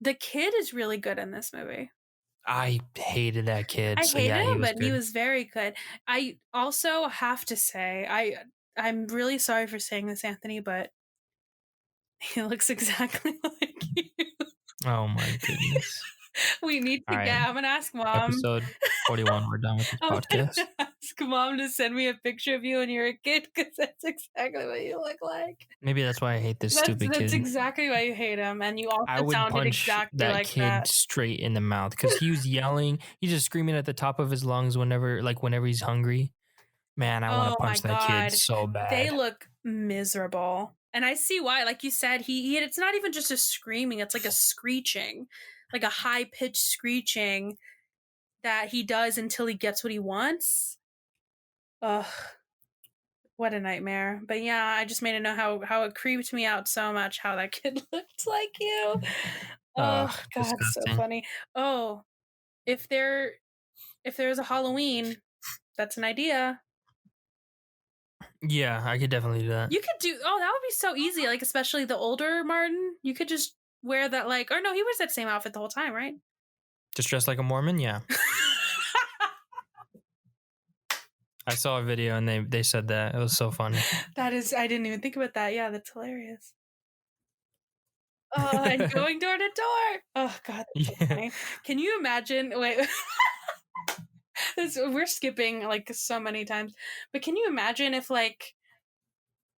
[SPEAKER 1] The kid is really good in this movie.
[SPEAKER 2] I hated that kid.
[SPEAKER 1] I
[SPEAKER 2] So
[SPEAKER 1] hated
[SPEAKER 2] yeah, he
[SPEAKER 1] him,
[SPEAKER 2] was
[SPEAKER 1] but he
[SPEAKER 2] good.
[SPEAKER 1] was very good. I also have to say, I'm really sorry for saying this, Anthony, but he looks exactly like you.
[SPEAKER 2] Oh my goodness.
[SPEAKER 1] We need
[SPEAKER 2] All
[SPEAKER 1] to
[SPEAKER 2] right.
[SPEAKER 1] get I'm gonna ask mom.
[SPEAKER 2] Episode 41. We're done with this
[SPEAKER 1] I'm
[SPEAKER 2] podcast.
[SPEAKER 1] gonna ask mom to send me a picture of you when you're a kid because that's exactly what you look like.
[SPEAKER 2] Maybe that's why I hate this
[SPEAKER 1] That's
[SPEAKER 2] stupid
[SPEAKER 1] that's
[SPEAKER 2] kid.
[SPEAKER 1] exactly why you hate him, and you
[SPEAKER 2] I
[SPEAKER 1] also
[SPEAKER 2] would
[SPEAKER 1] sounded
[SPEAKER 2] punch
[SPEAKER 1] exactly
[SPEAKER 2] that
[SPEAKER 1] like
[SPEAKER 2] kid
[SPEAKER 1] that.
[SPEAKER 2] straight in the mouth because he was yelling. He's just screaming at the top of his lungs whenever he's hungry. Man, I want to
[SPEAKER 1] Oh my
[SPEAKER 2] punch that kid
[SPEAKER 1] god.
[SPEAKER 2] so
[SPEAKER 1] They
[SPEAKER 2] bad.
[SPEAKER 1] look miserable. And I see why. Like you said, he it's not even just a screaming, it's like a screeching. Like a high-pitched screeching that he does until he gets what he wants. Ugh, what a nightmare. But yeah, I just made to know how it creeped me out so much how that kid looked like you. Oh god, so
[SPEAKER 2] Disgusting.
[SPEAKER 1] funny. Oh, if there if there's a Halloween, that's an idea.
[SPEAKER 2] Yeah, I could definitely do that.
[SPEAKER 1] You could do that would be so easy, like, especially the older Martin. You could just wear that, like or no, he wears that same outfit the whole time, right?
[SPEAKER 2] Just dressed like a Mormon? Yeah. I saw a video and they said that. It was so funny.
[SPEAKER 1] That is I didn't even think about that. Yeah, that's hilarious. Oh, and going door to door. Oh god, that's so
[SPEAKER 2] Yeah.
[SPEAKER 1] funny. Can you imagine wait, we're skipping, like, so many times, but can you imagine if, like,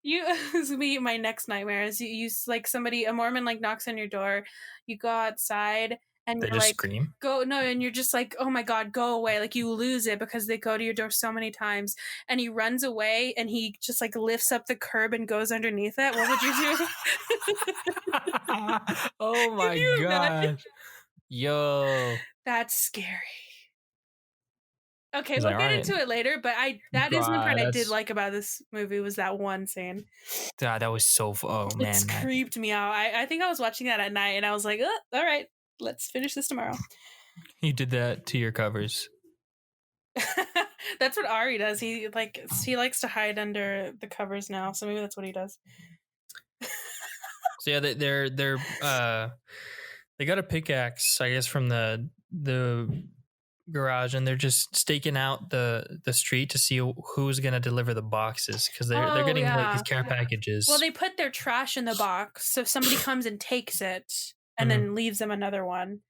[SPEAKER 1] you this would be my next nightmare is like somebody a Mormon like knocks on your door, you go outside and
[SPEAKER 2] They
[SPEAKER 1] you're
[SPEAKER 2] just
[SPEAKER 1] like,
[SPEAKER 2] scream.
[SPEAKER 1] go no, and you're just like, oh my god, go away. Like you lose it because they go to your door so many times and he runs away and he just like lifts up the curb and goes underneath it. What would you do?
[SPEAKER 2] Oh
[SPEAKER 1] Can
[SPEAKER 2] my
[SPEAKER 1] you imagine?
[SPEAKER 2] gosh. Yo.
[SPEAKER 1] That's scary. Okay,
[SPEAKER 2] He's
[SPEAKER 1] we'll
[SPEAKER 2] like, all
[SPEAKER 1] get
[SPEAKER 2] right.
[SPEAKER 1] into it later, but I that is one part
[SPEAKER 2] God,
[SPEAKER 1] I did like about this movie was that one scene.
[SPEAKER 2] that was so oh
[SPEAKER 1] It's
[SPEAKER 2] man, that
[SPEAKER 1] creeped me out. I think I was watching that at night and I was like, all right, let's finish this tomorrow.
[SPEAKER 2] he did that to your covers.
[SPEAKER 1] That's what Ari does. He likes to hide under the covers now, so maybe that's what he does.
[SPEAKER 2] So yeah, they got a pickaxe, I guess, from the garage, and they're just staking out the street to see who's gonna deliver the boxes because they're
[SPEAKER 1] Oh
[SPEAKER 2] getting like these
[SPEAKER 1] yeah.
[SPEAKER 2] care
[SPEAKER 1] Well,
[SPEAKER 2] packages.
[SPEAKER 1] they put their trash in the box, so if somebody comes and takes it and
[SPEAKER 2] Mhm.
[SPEAKER 1] then leaves them another one.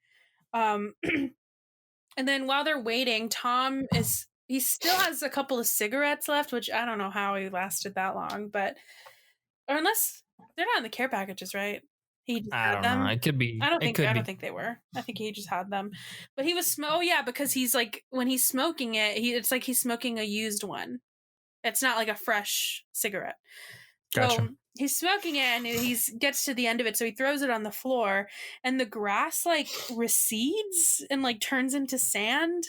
[SPEAKER 1] Um, and then while they're waiting, Tom is he still has a couple of cigarettes left, which I don't know how he lasted that long, but or unless they're not in the care packages, right? He just
[SPEAKER 2] I
[SPEAKER 1] had
[SPEAKER 2] don't know.
[SPEAKER 1] them.
[SPEAKER 2] It could be. It
[SPEAKER 1] I
[SPEAKER 2] could
[SPEAKER 1] don't
[SPEAKER 2] be.
[SPEAKER 1] think they were. I think he just had them. But he was oh yeah, because he's like when he's smoking it, it's like he's smoking a used one. It's not like a fresh cigarette. So
[SPEAKER 2] Gotcha.
[SPEAKER 1] he's smoking it and he gets to the end of it, so he throws it on the floor and the grass like recedes and like turns into sand.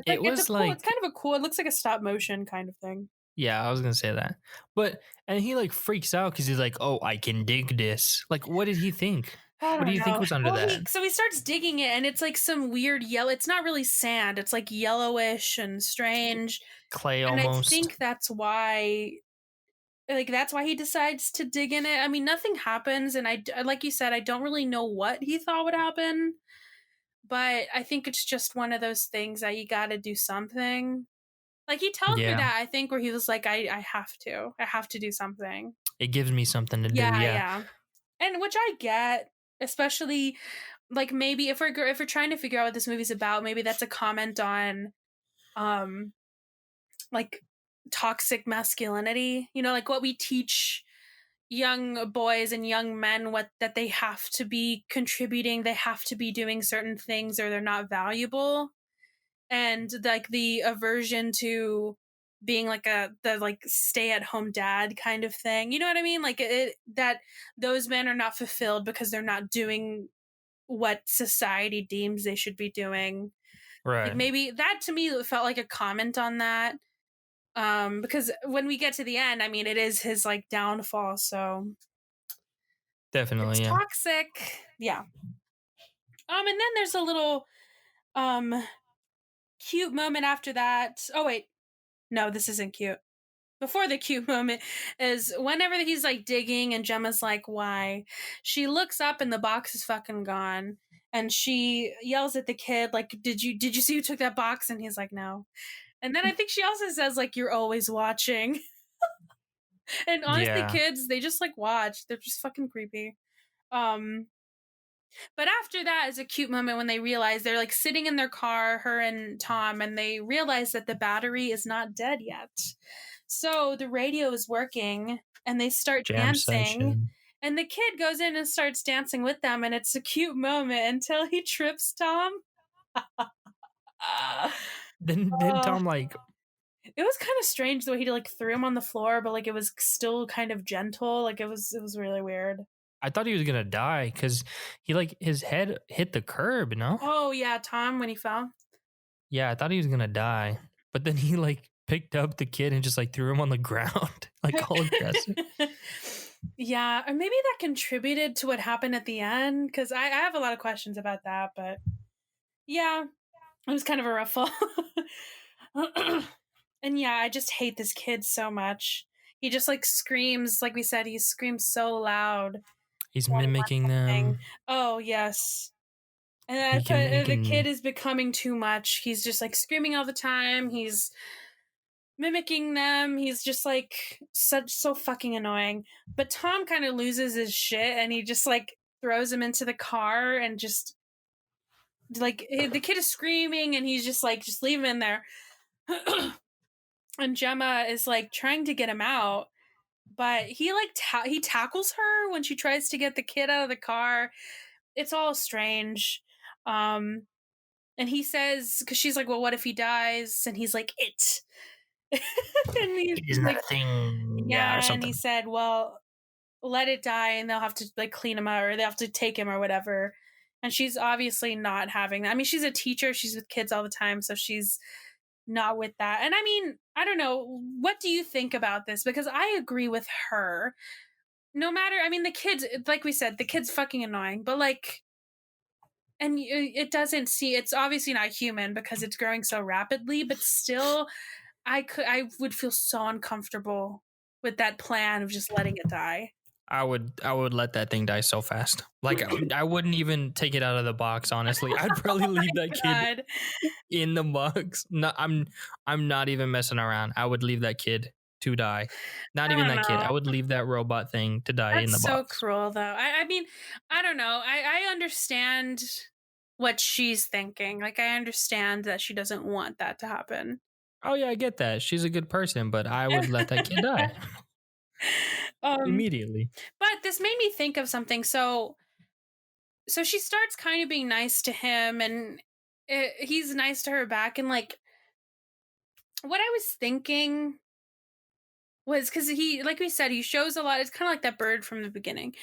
[SPEAKER 2] It was
[SPEAKER 1] It's kind of a cool, it looks like a stop motion kind of thing.
[SPEAKER 2] yeah, I was gonna say that, but and he like freaks out because he's like, oh, I can dig this. Like, what did he think?
[SPEAKER 1] I
[SPEAKER 2] What do
[SPEAKER 1] don't
[SPEAKER 2] you think
[SPEAKER 1] know.
[SPEAKER 2] was under
[SPEAKER 1] Well,
[SPEAKER 2] that?
[SPEAKER 1] he starts digging it, and it's like some weird yellow. It's not really sand. It's like yellowish and strange.
[SPEAKER 2] Clay
[SPEAKER 1] And I
[SPEAKER 2] almost.
[SPEAKER 1] think that's why he decides to dig in it. I mean, nothing happens, and like you said, I don't really know what he thought would happen, but I think it's just one of those things that you got to do something. Like he tells me
[SPEAKER 2] Yeah,
[SPEAKER 1] that I think where he was like, I have to do something.
[SPEAKER 2] it gives me something to do.
[SPEAKER 1] Yeah,
[SPEAKER 2] Yeah,
[SPEAKER 1] yeah. And which I get, especially like maybe if we're trying to figure out what this movie's about, maybe that's a comment on um like toxic masculinity, like what we teach young boys and young men what that they have to be contributing, they have to be doing certain things or they're not valuable. And like the aversion to being like the like stay at home dad kind of thing. You know what I mean? Like that those men are not fulfilled because they're not doing what society deems they should be doing. Like
[SPEAKER 2] right.
[SPEAKER 1] maybe that to me felt like a comment on that. Because when we get to the end, I mean it is his like downfall, so it's
[SPEAKER 2] Definitely. Yeah.
[SPEAKER 1] toxic. Yeah. And then there's a little um cute moment after that. Oh wait, no, this isn't cute. before the cute moment is whenever he's like digging and Gemma's like, why? She looks up and the box is fucking gone. And she yells at the kid, like, did you see who took that box? And he's like, no. And then I think she also says, like, you're always watching. And honestly,
[SPEAKER 2] Yeah.
[SPEAKER 1] kids, they just like watch. They're just fucking creepy. Um, but after that is a cute moment when they realize they're like sitting in their car, her and Tom, and they realize that the battery is not dead yet. So the radio is working and they start
[SPEAKER 2] Jam
[SPEAKER 1] dancing.
[SPEAKER 2] session.
[SPEAKER 1] And the kid goes in and starts dancing with them, and it's a cute moment until he trips Tom. Ah,
[SPEAKER 2] Then
[SPEAKER 1] oh,
[SPEAKER 2] Tom like
[SPEAKER 1] it was kind of strange the way he like threw him on the floor, but like it was still kind of gentle. Like it was really weird.
[SPEAKER 2] I thought he was gonna die because he like his head hit the curb, no?
[SPEAKER 1] Oh yeah, Tom when he fell.
[SPEAKER 2] Yeah, I thought he was gonna die. But then he like picked up the kid and just like threw him on the ground, like all aggressive.
[SPEAKER 1] Yeah, or maybe that contributed to what happened at the end because I have a lot of questions about that, but yeah, it was kind of a rough fall. And yeah, I just hate this kid so much. He just like screams, like we said, he screams so loud
[SPEAKER 2] He's
[SPEAKER 1] when he
[SPEAKER 2] mimicking
[SPEAKER 1] wants something.
[SPEAKER 2] them.
[SPEAKER 1] Oh yes, and I
[SPEAKER 2] He
[SPEAKER 1] put
[SPEAKER 2] can he
[SPEAKER 1] the kid
[SPEAKER 2] can
[SPEAKER 1] is becoming too much. He's just like screaming all the time. He's mimicking them. He's just like so fucking annoying. But Tom kind of loses his shit and he just like throws him into the car and just like the kid is screaming and he's just like just leave him in there. And Gemma is like trying to get him out, but he like he tackles her when she tries to get the kid out of the car. It's all strange. Um and he says cuz she's like, "Well, what if he dies?" And he's like, "It." And he's
[SPEAKER 2] isn't that
[SPEAKER 1] like,
[SPEAKER 2] a thing? Yeah, or
[SPEAKER 1] yeah, and he
[SPEAKER 2] something.
[SPEAKER 1] said, "Well, let it die and they'll have to like clean him out or they have to take him or whatever." And she's obviously not having that. I mean, she's a teacher, she's with kids all the time, so she's not with that. And I mean, I don't know, what do you think about this? Because I agree with her. No matter, I mean, the kids, like we said, the kid's fucking annoying, but like, and it doesn't see, it's obviously not human because it's growing so rapidly, but still, I would feel so uncomfortable with that plan of just letting it die.
[SPEAKER 2] I would let that thing die so fast. Like I wouldn't even take it out of the box, honestly. I'd probably
[SPEAKER 1] Oh
[SPEAKER 2] leave that
[SPEAKER 1] my
[SPEAKER 2] kid
[SPEAKER 1] god.
[SPEAKER 2] in the box. No, I'm not even messing around. I would leave that kid to die. Not
[SPEAKER 1] I
[SPEAKER 2] even
[SPEAKER 1] don't
[SPEAKER 2] that kid.
[SPEAKER 1] know.
[SPEAKER 2] I would leave that robot thing to die in the
[SPEAKER 1] That's so
[SPEAKER 2] box.
[SPEAKER 1] cruel, though. I mean, I don't know. I understand what she's thinking. Like, I understand that she doesn't want that to happen.
[SPEAKER 2] Oh yeah, I get that. She's a good person, but I would let that kid die
[SPEAKER 1] um,
[SPEAKER 2] immediately.
[SPEAKER 1] but this made me think of something. So she starts kind of being nice to him, and he's nice to her back. And like, what I was thinking was because he, like we said, he shows a lot. It's kind of like that bird from the beginning.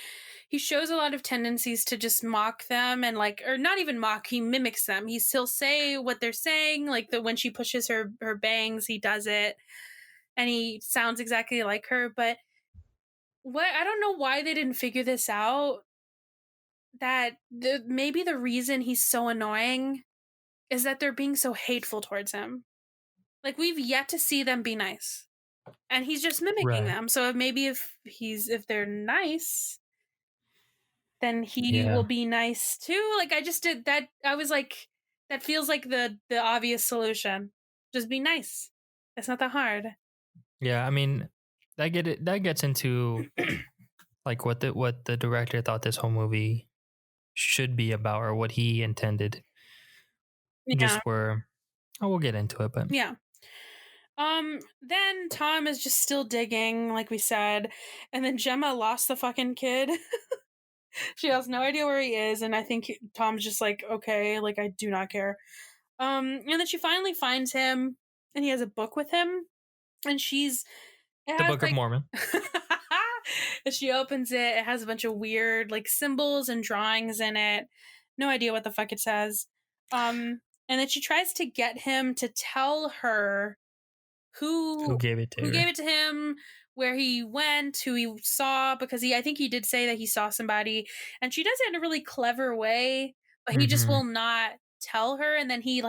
[SPEAKER 1] He shows a lot of tendencies to just mock them and like, or not even mock. He mimics them. He'll say what they're saying, like the when she pushes her bangs, he does it, and he sounds exactly like her. But what I don't know why they didn't figure this out. That maybe the reason he's so annoying is that they're being so hateful towards him. Like we've yet to see them be nice, and he's just mimicking
[SPEAKER 2] Right.
[SPEAKER 1] them. So maybe if they're nice, then he will
[SPEAKER 2] Yeah.
[SPEAKER 1] be nice too. Like I just did that. I was like, that feels like the obvious solution. Just be nice. It's not that hard.
[SPEAKER 2] Yeah. I mean, that gets into like what the director thought this whole movie should be about or what he intended.
[SPEAKER 1] Yeah,
[SPEAKER 2] Just where we'll get into it, but
[SPEAKER 1] yeah. Then Tom is just still digging, like we said, and then Gemma lost the fucking kid. She has no idea where he is, and I think Tom's just like, okay, like I do not care. And then she finally finds him, and he has a book with him, and it
[SPEAKER 2] the
[SPEAKER 1] has
[SPEAKER 2] Book of
[SPEAKER 1] like
[SPEAKER 2] Mormon.
[SPEAKER 1] as she opens it, it has a bunch of weird like symbols and drawings in it. No idea what the fuck it says. And then she tries to get him to tell her
[SPEAKER 2] Who
[SPEAKER 1] who
[SPEAKER 2] gave it to
[SPEAKER 1] who gave
[SPEAKER 2] her?
[SPEAKER 1] it to him, where he went, who he saw, because I think he did say that he saw somebody, and she does it in a really clever way, but he just
[SPEAKER 2] Mm-hmm.
[SPEAKER 1] will not tell her, and then he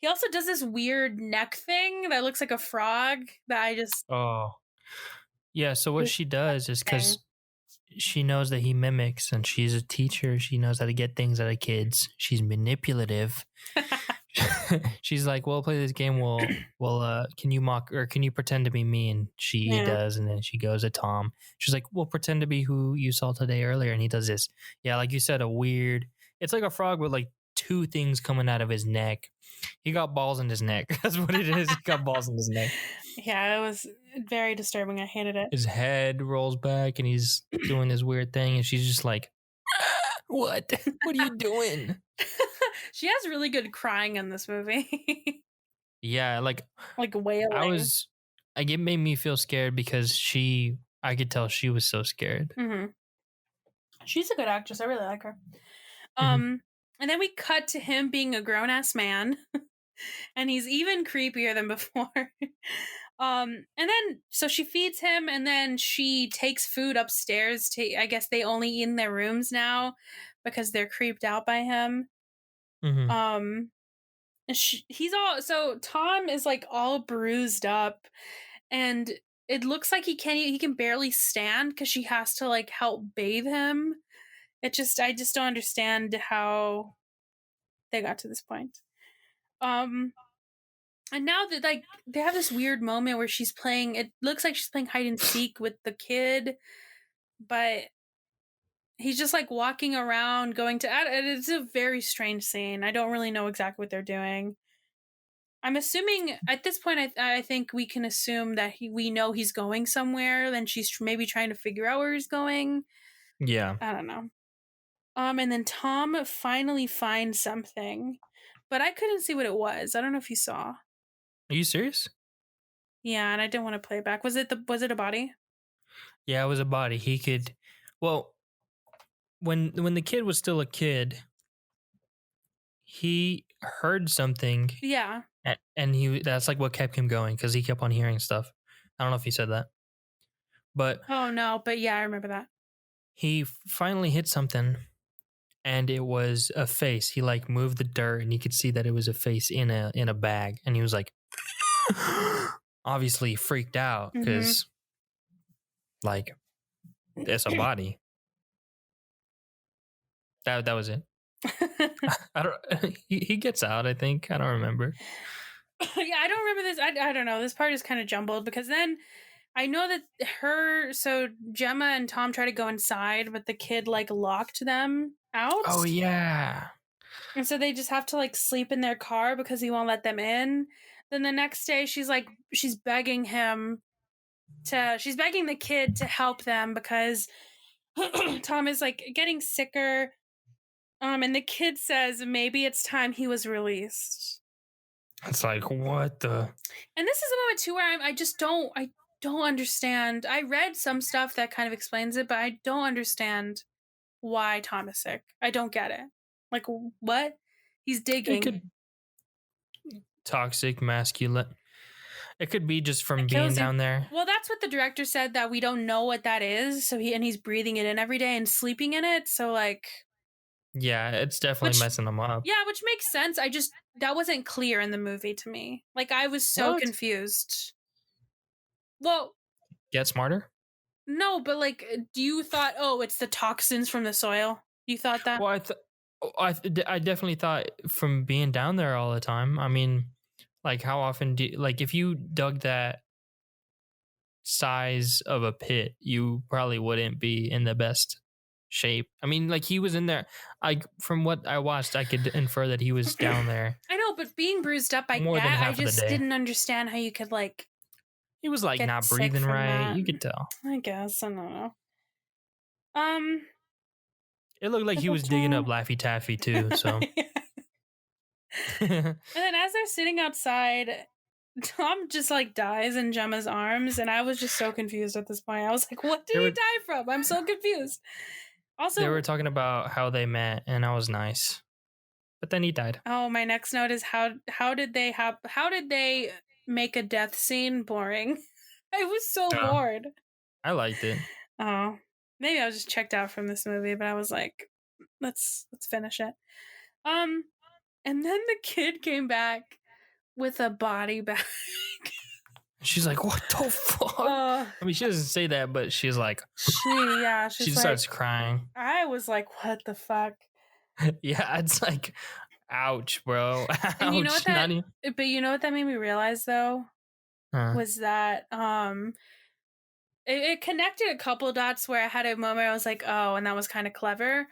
[SPEAKER 1] He also does this weird neck thing that looks like a frog that I just
[SPEAKER 2] Oh, yeah. So what she does is
[SPEAKER 1] thing.
[SPEAKER 2] because she knows that he mimics, and she's a teacher. She knows how to get things out of kids. She's manipulative. She's like, "We'll play this game. Can you mock or can you pretend to be me?" And he
[SPEAKER 1] Yeah.
[SPEAKER 2] does, and then she goes to Tom. She's like, "We'll pretend to be who you saw today earlier," and he does this. Yeah, like you said, a weird. It's like a frog with like two things coming out of his neck. He got balls in his neck. That's what it is. He got balls in his neck.
[SPEAKER 1] Yeah, it was very disturbing. I hated it.
[SPEAKER 2] His head rolls back, and he's doing this weird thing, and she's just like, "What? What are you doing?"
[SPEAKER 1] She has really good crying in this movie.
[SPEAKER 2] Yeah, like
[SPEAKER 1] Like
[SPEAKER 2] I
[SPEAKER 1] wailing.
[SPEAKER 2] was like it made me feel scared because I could tell she was so scared.
[SPEAKER 1] Hmm. She's a good actress. I really like her.
[SPEAKER 2] Mhm.
[SPEAKER 1] Um, and then we cut to him being a grown ass man, and he's even creepier than before. And then so she feeds him, and then she takes food upstairs to. I guess they only eat in their rooms now because they're creeped out by him.
[SPEAKER 2] Mhm.
[SPEAKER 1] Um, and he's all so Tom is like all bruised up, and it looks like he can barely stand because she has to like help bathe him. I just don't understand how they got to this point. Um, and now that like they have this weird moment where she's playing. It looks like she's playing hide and seek with the kid, but he's just like walking around, going to. It's a very strange scene. I don't really know exactly what they're doing. I'm assuming at this point, I think we can assume that we know he's going somewhere. Then she's maybe trying to figure out where he's going.
[SPEAKER 2] Yeah.
[SPEAKER 1] I don't know. And then Tom finally finds something, but I couldn't see what it was. I don't know if you saw.
[SPEAKER 2] Are you serious?
[SPEAKER 1] Yeah, and I didn't want to play it back. Was it a body?
[SPEAKER 2] Yeah, it was a body. He could well, when the kid was still a kid, he heard something
[SPEAKER 1] Yeah.
[SPEAKER 2] and he that's like what kept him going cuz he kept on hearing stuff. I don't know if he said that. But
[SPEAKER 1] Oh no, but yeah, I remember that.
[SPEAKER 2] he finally hit something and it was a face. He like moved the dirt and you could see that it was a face in a bag and he was like obviously freaked out
[SPEAKER 1] Mhm.
[SPEAKER 2] cuz like it's a body. That was it. I don't he gets out, I think. I don't remember.
[SPEAKER 1] Yeah, I don't remember this. I don't know. This part is kind of jumbled because then I know that so Gemma and Tom try to go inside, but the kid like locked them out.
[SPEAKER 2] Oh yeah.
[SPEAKER 1] And so they just have to like sleep in their car because he won't let them in. Then the next day she's begging him she's begging the kid to help them because Tom is like getting sicker. And the kid says maybe it's time he was released.
[SPEAKER 2] It's like what the
[SPEAKER 1] And this is a moment too where I don't understand. I read some stuff that kind of explains it, but I don't understand why Tom is sick. I don't get it. Like what? He's
[SPEAKER 2] it
[SPEAKER 1] digging.
[SPEAKER 2] could toxic masculine. It could be just from
[SPEAKER 1] It
[SPEAKER 2] being
[SPEAKER 1] kills you.
[SPEAKER 2] down there.
[SPEAKER 1] Well, that's what the director said that we don't know what that is. So he's breathing it in every day and sleeping in it. So like
[SPEAKER 2] Yeah, it's definitely
[SPEAKER 1] which
[SPEAKER 2] messing them up.
[SPEAKER 1] yeah, which makes sense. I just that wasn't clear in the movie to me. Like I was so
[SPEAKER 2] What?
[SPEAKER 1] confused. Well,
[SPEAKER 2] Get smarter?
[SPEAKER 1] no, but like do you thought, "Oh, it's the toxins from the soil?" You thought that?
[SPEAKER 2] Well, I definitely thought from being down there all the time. I mean, like how often like if you dug that size of a pit, you probably wouldn't be in the best shape. I mean, like he was in there. I from what I watched, I could infer that he was down there
[SPEAKER 1] I know, but being bruised up, I
[SPEAKER 2] more than
[SPEAKER 1] get. I
[SPEAKER 2] half of the
[SPEAKER 1] just
[SPEAKER 2] day.
[SPEAKER 1] didn't understand how you could like
[SPEAKER 2] He was like
[SPEAKER 1] get
[SPEAKER 2] not
[SPEAKER 1] sick
[SPEAKER 2] breathing
[SPEAKER 1] from
[SPEAKER 2] right.
[SPEAKER 1] that.
[SPEAKER 2] You could tell.
[SPEAKER 1] I guess I don't know. Um,
[SPEAKER 2] It looked like he was digging up Laffy Taffy too. So
[SPEAKER 1] And then as they're sitting outside, Tom just like dies in Gemma's arms, and I was just so confused at this point. I was like, "What did
[SPEAKER 2] they
[SPEAKER 1] he
[SPEAKER 2] were
[SPEAKER 1] die from?" I'm so confused.
[SPEAKER 2] they were
[SPEAKER 1] Also,
[SPEAKER 2] talking about how they met, and I was nice, but then he died.
[SPEAKER 1] oh, my next note is how did they make a death scene boring? I was so
[SPEAKER 2] Uh,
[SPEAKER 1] bored.
[SPEAKER 2] I liked it.
[SPEAKER 1] Oh, maybe I was just checked out from this movie, but I was like, let's finish it. Um, and then the kid came back. with a body bag.
[SPEAKER 2] She's like, what the fuck?
[SPEAKER 1] Uh,
[SPEAKER 2] I mean, she doesn't say that, but she's like,
[SPEAKER 1] she
[SPEAKER 2] she
[SPEAKER 1] she's
[SPEAKER 2] just
[SPEAKER 1] like,
[SPEAKER 2] starts crying.
[SPEAKER 1] I was like, what the fuck?
[SPEAKER 2] Yeah, it's like, ouch, bro.
[SPEAKER 1] And you know what
[SPEAKER 2] Ouch. Not even.
[SPEAKER 1] but you know what that made me realize though was that it connected a couple dots where I had a moment I was like, oh, and that was kind of clever.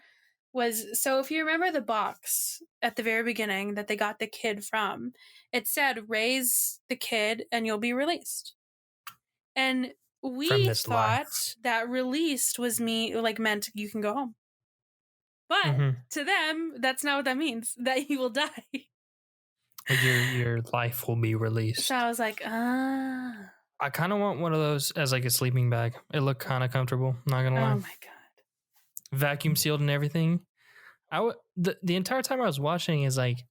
[SPEAKER 1] Was so if you remember the box at the very beginning that they got the kid from, it said raise the kid and you'll be released. And
[SPEAKER 2] From
[SPEAKER 1] we
[SPEAKER 2] this life.
[SPEAKER 1] thought that released was meant you can go home. But
[SPEAKER 2] Mm-hmm.
[SPEAKER 1] to them, that's not what that means. That you will die.
[SPEAKER 2] Your life will be released.
[SPEAKER 1] So I was like, ah.
[SPEAKER 2] I kind of want one of those as like a sleeping bag. It looked kind of comfortable. Not gonna lie.
[SPEAKER 1] Oh my god.
[SPEAKER 2] Vacuum sealed and everything. The entire time I was watching is like,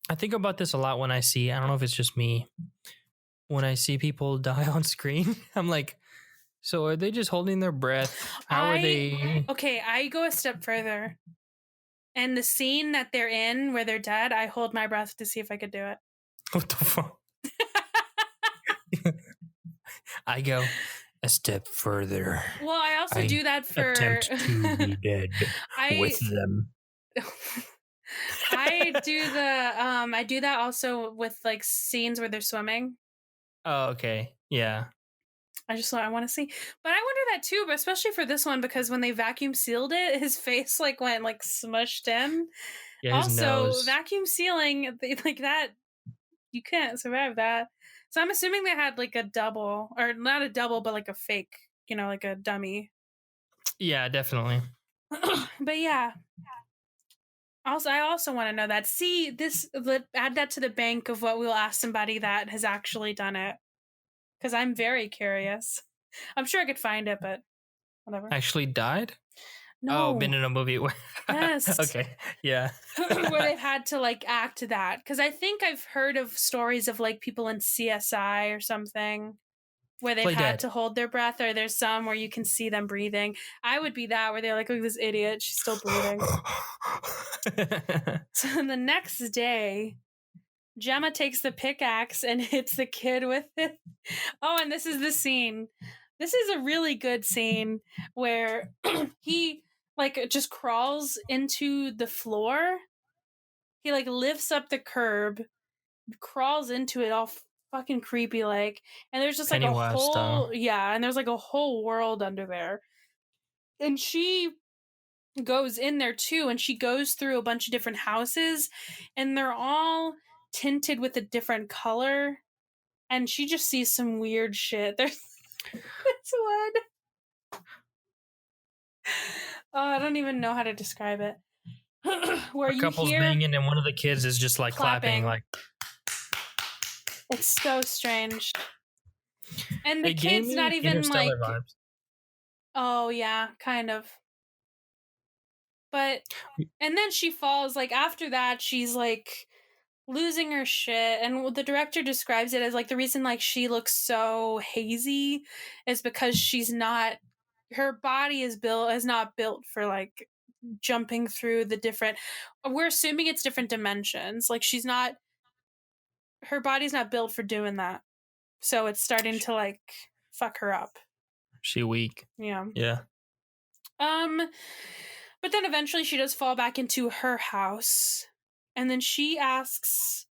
[SPEAKER 2] I think about this a lot when I see. I don't know if it's just me. When I see people die on screen, I'm like, so are they just holding their breath? How are they?
[SPEAKER 1] Okay, I go a step further. And the scene that they're in where they're dead, I hold my breath to see if I could do it.
[SPEAKER 2] What the fuck? I go a step further.
[SPEAKER 1] Well, I also do that for
[SPEAKER 2] attempt to be dead with them.
[SPEAKER 1] I do that also with like scenes where they're swimming.
[SPEAKER 2] Oh, okay. Yeah.
[SPEAKER 1] I want to see. But I wonder that too, but especially for this one because when they vacuum sealed it, his face like went like smushed in.
[SPEAKER 2] Yeah, his
[SPEAKER 1] Also,
[SPEAKER 2] nose.
[SPEAKER 1] vacuum sealing like that, you can't survive that. So I'm assuming they had like a double, or not a double, but like a fake, like a dummy.
[SPEAKER 2] Yeah, definitely.
[SPEAKER 1] But yeah. I also want to know that. See, add that to the bank of what we'll ask somebody that has actually done it. Because I'm very curious. I'm sure I could find it, but whatever.
[SPEAKER 2] Actually died?
[SPEAKER 1] No.
[SPEAKER 2] Oh, been in a movie where...
[SPEAKER 1] Yes.
[SPEAKER 2] Okay, yeah.
[SPEAKER 1] Where they've had to like act that. Because I think I've heard of stories of like people in CSI or something where they've had to hold their breath, or there's some where you can see them breathing. I would be that where they're like, look at this idiot, she's still breathing. So the next day, Gemma takes the pickaxe and hits the kid with it. Oh, and this is the scene. This is a really good scene where he like just crawls into the floor. He like lifts up the curb, crawls into it all fucking creepy like, and there's just like a
[SPEAKER 2] Pennywise
[SPEAKER 1] whole
[SPEAKER 2] style.
[SPEAKER 1] and there's like a whole world under there. And she goes in there too, and she goes through a bunch of different houses, and they're all tinted with a different color, and she just sees some weird shit. There's one. Oh, I don't even know how to describe it. Where
[SPEAKER 2] a couple's banging and one of the kids is just like clapping like.
[SPEAKER 1] It's so strange. And the
[SPEAKER 2] it
[SPEAKER 1] kid's not even like
[SPEAKER 2] vibes.
[SPEAKER 1] Oh yeah, kind of. But and then she falls, like after that she's like losing her shit, and the director describes it as like the reason like she looks so hazy is because her body is not built for like jumping through the different, we're assuming it's different dimensions, like her body's not built for doing that, so it's starting to like fuck her up.
[SPEAKER 2] She weak.
[SPEAKER 1] Yeah. But then eventually she does fall back into her house, and then she asks,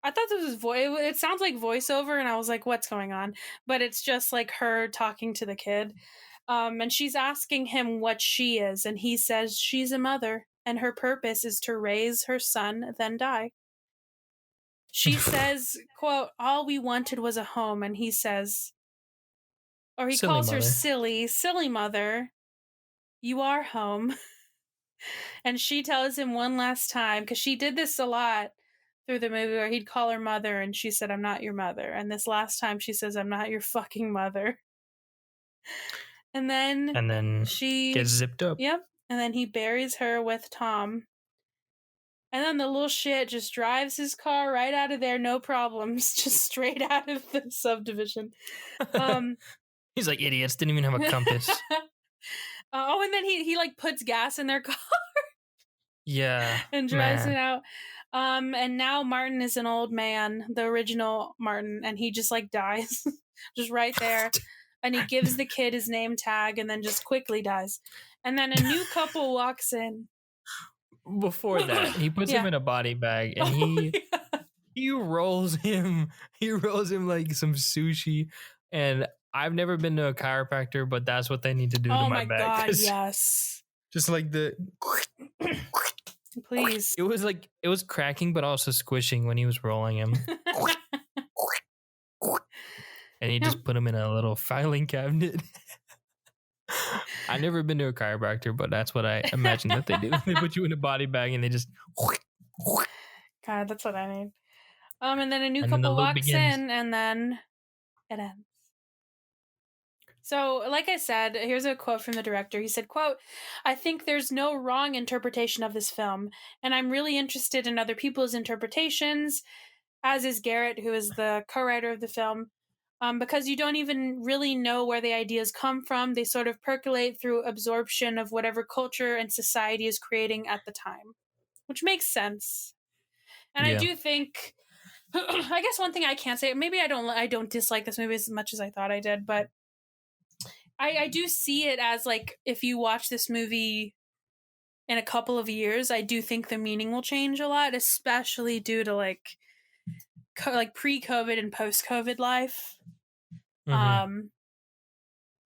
[SPEAKER 1] I thought this was it sounds like voiceover, and I was like, what's going on? But it's just like her talking to the kid. And she's asking him what she is, and he says she's a mother, and her purpose is to raise her son, then die. She says, quote, all we wanted was a home, and he says, or he calls her silly mother. You are home. And she tells him one last time, because she did this a lot through the movie, where he'd call her mother and she said, I'm not your mother. And this last time she says, I'm not your fucking mother. And then she
[SPEAKER 2] gets zipped up.
[SPEAKER 1] Yep. And then he buries her with Tom. And then the little shit just drives his car right out of there, no problems, just straight out of the subdivision.
[SPEAKER 2] He's like, idiots, didn't even have a compass.
[SPEAKER 1] And then he like puts gas in their car.
[SPEAKER 2] Yeah.
[SPEAKER 1] And drives it out. And now Martin is an old man, the original Martin, and he just like dies, just right there. And he gives the kid his name tag, and then just quickly dies. And then a new couple walks in.
[SPEAKER 2] Before that, he puts him
[SPEAKER 1] Yeah.
[SPEAKER 2] in a body bag and
[SPEAKER 1] Oh, yeah.
[SPEAKER 2] he rolls him. He rolls him like some sushi. And I've never been to a chiropractor, but that's what they need to do to
[SPEAKER 1] Oh
[SPEAKER 2] my
[SPEAKER 1] my
[SPEAKER 2] back.
[SPEAKER 1] god, yes.
[SPEAKER 2] Just like
[SPEAKER 1] Please.
[SPEAKER 2] it was cracking, but also squishing when he was rolling him. And he just put him in a little filing cabinet. I've never been to a chiropractor, but that's what I imagine that they do. They put you in a body bag and they just.
[SPEAKER 1] God, that's what I need. And then a new
[SPEAKER 2] And then the
[SPEAKER 1] couple
[SPEAKER 2] loop
[SPEAKER 1] walks
[SPEAKER 2] begins.
[SPEAKER 1] in, and then it ends. So, like I said, here's a quote from the director. He said, quote, "I think there's no wrong interpretation of this film, and I'm really interested in other people's interpretations, as is Garrett, who is the co-writer of the film, because you don't even really know where the ideas come from. They sort of percolate through absorption of whatever culture and society is creating at the time," which makes sense. And I
[SPEAKER 2] Yeah.
[SPEAKER 1] do think, I guess one thing I can't say, maybe I don't dislike this movie as much as I thought I did, but I do see it as like, if you watch this movie in a couple of years, I do think the meaning will change a lot, especially due to like pre-COVID and post-COVID life.
[SPEAKER 2] Mm-hmm.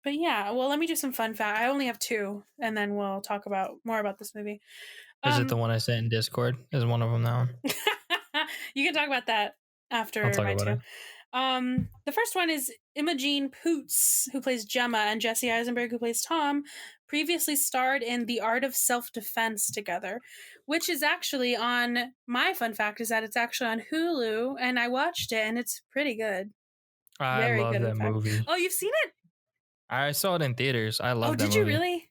[SPEAKER 1] But yeah, well, let me do some fun fact. I only have two, and then we'll talk about more about this movie.
[SPEAKER 2] Is it the one I sent in Discord? Is one of them that one?
[SPEAKER 1] You can talk about that
[SPEAKER 2] I'll
[SPEAKER 1] after
[SPEAKER 2] talk
[SPEAKER 1] my
[SPEAKER 2] about
[SPEAKER 1] two.
[SPEAKER 2] it.
[SPEAKER 1] The first one is Imogen Poots, who plays Gemma, and Jesse Eisenberg, who plays Tom, previously starred in The Art of Self-Defense together, which is actually on, my fun fact is that it's actually on Hulu, and I watched it, and it's pretty good.
[SPEAKER 2] I
[SPEAKER 1] Very
[SPEAKER 2] love
[SPEAKER 1] good, in
[SPEAKER 2] that
[SPEAKER 1] fact.
[SPEAKER 2] movie.
[SPEAKER 1] Oh, you've seen it?
[SPEAKER 2] I saw it in theaters. I love that
[SPEAKER 1] did
[SPEAKER 2] movie.
[SPEAKER 1] you really?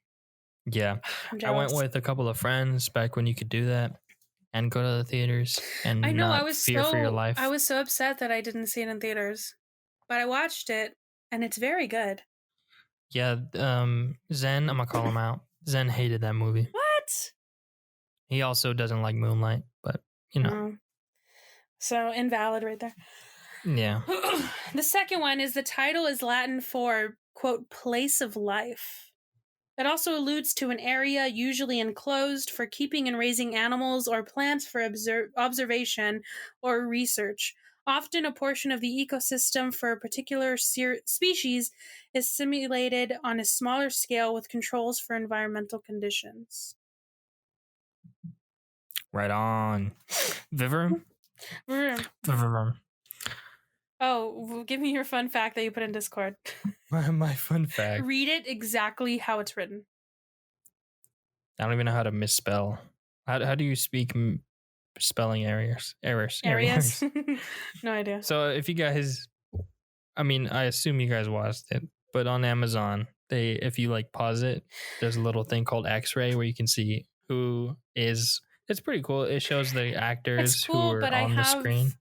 [SPEAKER 2] Yeah.
[SPEAKER 1] I'm
[SPEAKER 2] I went
[SPEAKER 1] jealous.
[SPEAKER 2] with a couple of friends back when you could do that and go to the theaters and
[SPEAKER 1] I know,
[SPEAKER 2] not fear for your life.
[SPEAKER 1] I was so upset that I didn't see it in theaters. But I watched it, and it's very good.
[SPEAKER 2] Yeah, Zen, I'm gonna call him out. Zen hated that movie.
[SPEAKER 1] What?
[SPEAKER 2] He also doesn't like Moonlight, but you know.
[SPEAKER 1] Oh. So invalid right there.
[SPEAKER 2] Yeah.
[SPEAKER 1] The second one is, the title is Latin for, quote, place of life. It also alludes to an area usually enclosed for keeping and raising animals or plants for observation or research. Often a portion of the ecosystem for a particular species is simulated on a smaller scale with controls for environmental conditions.
[SPEAKER 2] Right on. Vivarium? Vivarium.
[SPEAKER 1] Oh, give me your fun fact that you put in Discord.
[SPEAKER 2] My fun fact.
[SPEAKER 1] Read it exactly how it's written.
[SPEAKER 2] I don't even know how to misspell. How do you speak spelling errors?
[SPEAKER 1] Areas? No idea.
[SPEAKER 2] So if you guys, I mean, I assume you guys watched it, but on Amazon, if you like pause it, there's a little thing called X-ray where you can see who is. It's pretty cool. It shows the actors
[SPEAKER 1] It's cool,
[SPEAKER 2] who are
[SPEAKER 1] but
[SPEAKER 2] on the screen.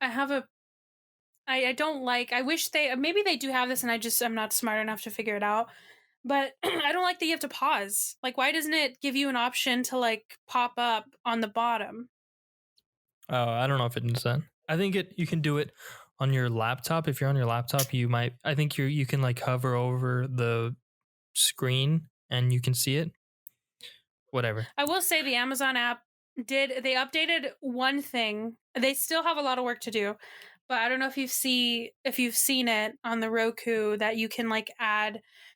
[SPEAKER 1] I don't like, I wish maybe they do have this and I'm not smart enough to figure it out, but I don't like that you have to pause. Like, why doesn't it give you an option to like pop up on the bottom?
[SPEAKER 2] Oh, I don't know if it does that. I think you can do it on your laptop. If you're on your laptop, I think you can like hover over the screen and you can see it. Whatever.
[SPEAKER 1] I will say the Amazon app they updated one thing. They still have a lot of work to do, but I don't know if you've seen it on the Roku, that you can like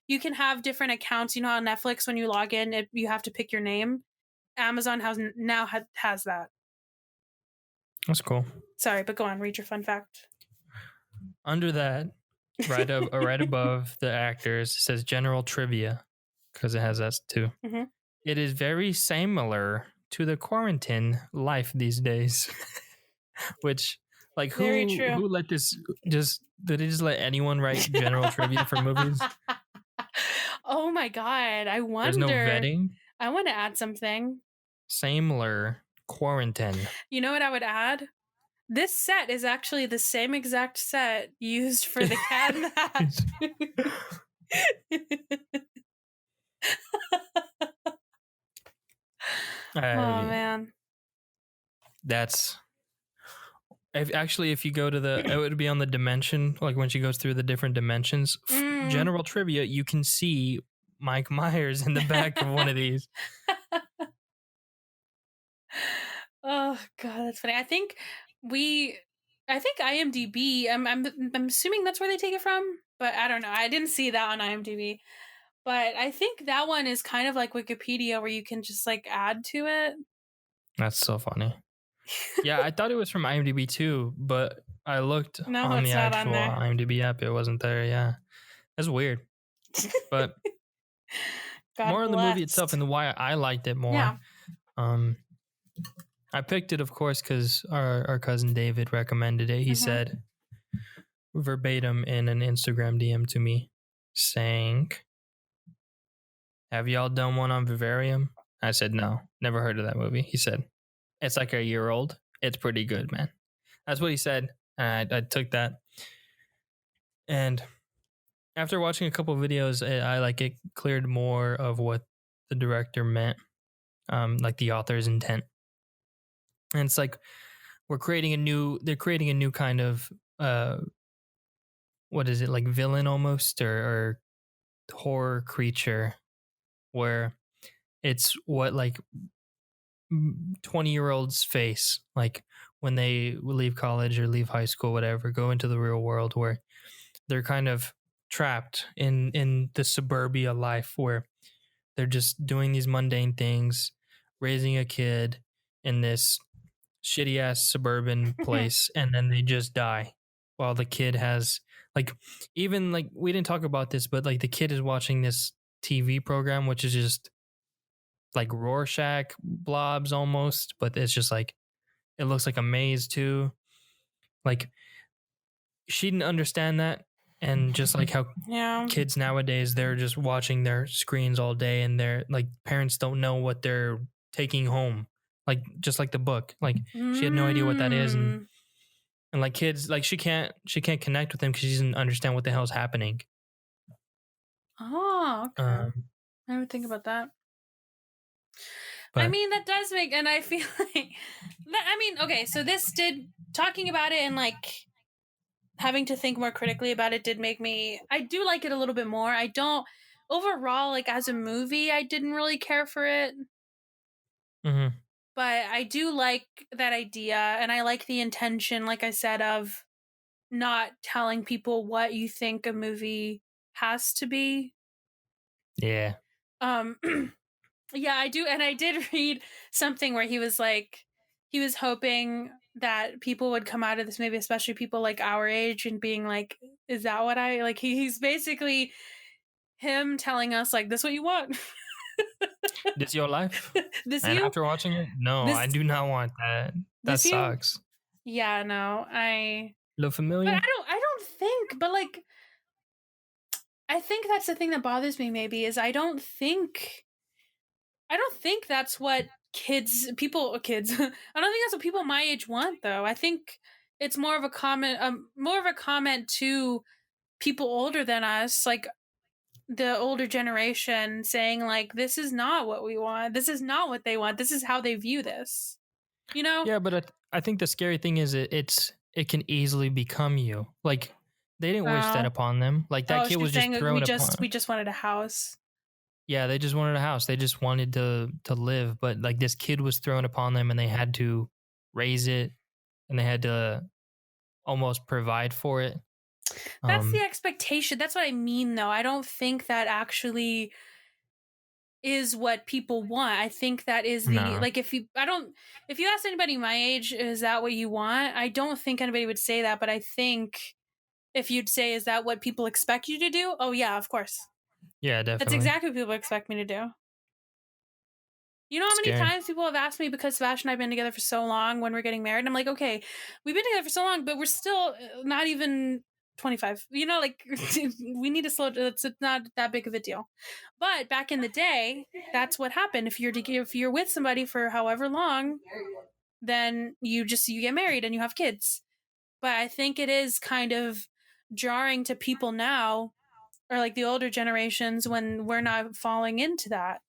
[SPEAKER 1] you can have different accounts. You know how Netflix, when you log in, you have to pick your name. Amazon has that.
[SPEAKER 2] That's cool.
[SPEAKER 1] Sorry, but go on, read your fun fact.
[SPEAKER 2] Under that, right above the actors, it says general trivia, because it has that too.
[SPEAKER 1] Mm-hmm.
[SPEAKER 2] It is very similar to the quarantine life these days. Which, like,
[SPEAKER 1] Very true.
[SPEAKER 2] who let this did they just let anyone write general trivia for movies?
[SPEAKER 1] Oh my god, I wonder.
[SPEAKER 2] There's no vetting.
[SPEAKER 1] I want to add something.
[SPEAKER 2] Similar quarantine.
[SPEAKER 1] You know what I would add? This set is actually the same exact set used for the cat in the hat. Oh man.
[SPEAKER 2] That's If you go to it would be on the dimension, like when she goes through the different dimensions.
[SPEAKER 1] Mm.
[SPEAKER 2] General trivia, you can see Mike Myers in the back of one of these.
[SPEAKER 1] Oh god, that's funny. We I think IMDb, I'm assuming that's where they take it from, but I don't know. I didn't see that on IMDb. But I think that one is kind of like Wikipedia where you can just like add to it.
[SPEAKER 2] That's so funny. Yeah, I thought it was from IMDb too, but I looked
[SPEAKER 1] No,
[SPEAKER 2] on the
[SPEAKER 1] it's not on
[SPEAKER 2] actual
[SPEAKER 1] there.
[SPEAKER 2] IMDb app. It wasn't there. Yeah, that's weird. But
[SPEAKER 1] God
[SPEAKER 2] more on the movie
[SPEAKER 1] bless.
[SPEAKER 2] itself and why I liked it more.
[SPEAKER 1] Yeah.
[SPEAKER 2] Um, I picked it, of course, because our cousin David recommended it. He
[SPEAKER 1] Hmm.
[SPEAKER 2] said verbatim in an Instagram DM to me, saying, "Have y'all done one on Vivarium?" I said, "No, never heard of that movie." He said, "It's like a year old. It's pretty good, man." That's what he said. And I took that. And after watching a couple of videos, I like it cleared more of what the director meant, like the author's intent. And it's like they're creating a new kind of, uh, what is it, like villain almost, or horror creature, where it's what like 20-year-olds face, like when they leave college or leave high school, whatever, go into the real world, where they're kind of trapped in the suburbia life, where they're just doing these mundane things, raising a kid in this shitty ass suburban place, and then they just die while the kid has, like, even like, we didn't talk about this, but like the kid is watching this TV program, which is just like Rorschach blobs almost, but it's just like, it looks like a maze too. Like, she didn't understand that. And just like how
[SPEAKER 1] Yeah.
[SPEAKER 2] kids nowadays, they're just watching their screens all day, and they're like, parents don't know what they're taking home. Like, just like the book, like she had no idea what that is. and
[SPEAKER 1] Mm.
[SPEAKER 2] and like kids, like she can't connect with them because she doesn't understand what the hell's happening.
[SPEAKER 1] Oh, okay.
[SPEAKER 2] um
[SPEAKER 1] I didn't think about that. I
[SPEAKER 2] but
[SPEAKER 1] mean, that does make, and I feel like that. I mean, okay, so this did, talking about it and like having to think more critically about it did make me. I do like it a little bit more. I don't overall, like as a movie, I didn't really care for it,
[SPEAKER 2] mhm.
[SPEAKER 1] but I do like that idea, and I like the intention, like I said, of not telling people what you think a movie has to be.
[SPEAKER 2] Yeah.
[SPEAKER 1] Um, yeah, I do, and I did read something where he was like, he was hoping that people would come out of this movie, especially people like our age, and being like, "Is that what I like?" He's basically him telling us like, "This what you want?
[SPEAKER 2] This your life?
[SPEAKER 1] This
[SPEAKER 2] And
[SPEAKER 1] you?
[SPEAKER 2] after watching it, no, I
[SPEAKER 1] This
[SPEAKER 2] do not want that. That
[SPEAKER 1] this you?"
[SPEAKER 2] sucks.
[SPEAKER 1] Yeah, no, I.
[SPEAKER 2] Look
[SPEAKER 1] But
[SPEAKER 2] familiar?
[SPEAKER 1] I don't think. But like, I think that's the thing that bothers me. Maybe is I don't think that's what kids. I don't think that's what people my age want, though. I think it's more of a comment to people older than us, like the older generation, saying like, "This is not what we want. This is not what they want. This is how they view this." You know?
[SPEAKER 2] Yeah, but I think the scary thing is it can easily become you. Like, they didn't wish that
[SPEAKER 1] Oh,
[SPEAKER 2] upon them. Like, that
[SPEAKER 1] oh,
[SPEAKER 2] kid
[SPEAKER 1] she's
[SPEAKER 2] was just
[SPEAKER 1] saying
[SPEAKER 2] thrown upon.
[SPEAKER 1] we just wanted a house.
[SPEAKER 2] Yeah, they just wanted a house. They just wanted to live, but like this kid was thrown upon them, and they had to raise it, and they had to almost provide for it.
[SPEAKER 1] That's the
[SPEAKER 2] Um,
[SPEAKER 1] expectation. That's what I mean, though. I don't think that actually is what people want. I think that is the
[SPEAKER 2] no.
[SPEAKER 1] like if you ask anybody my age, is that what you want? I don't think anybody would say that, but I think if you'd say, is that what people expect you to do? Oh yeah, of course.
[SPEAKER 2] Yeah,
[SPEAKER 1] That's
[SPEAKER 2] definitely.
[SPEAKER 1] exactly what people expect me to do. You know how many
[SPEAKER 2] Scary.
[SPEAKER 1] times people have asked me, because Sebastian and I've been together for so long, when we're getting married? And I'm like, okay, we've been together for so long, but we're still not even 25. You know, like we need to slow. It's not that big of a deal. But back in the day, that's what happened. If you're with somebody for however long, then you get married and you have kids. But I think it is kind of jarring to people now, or like the older generations, when we're not falling into that,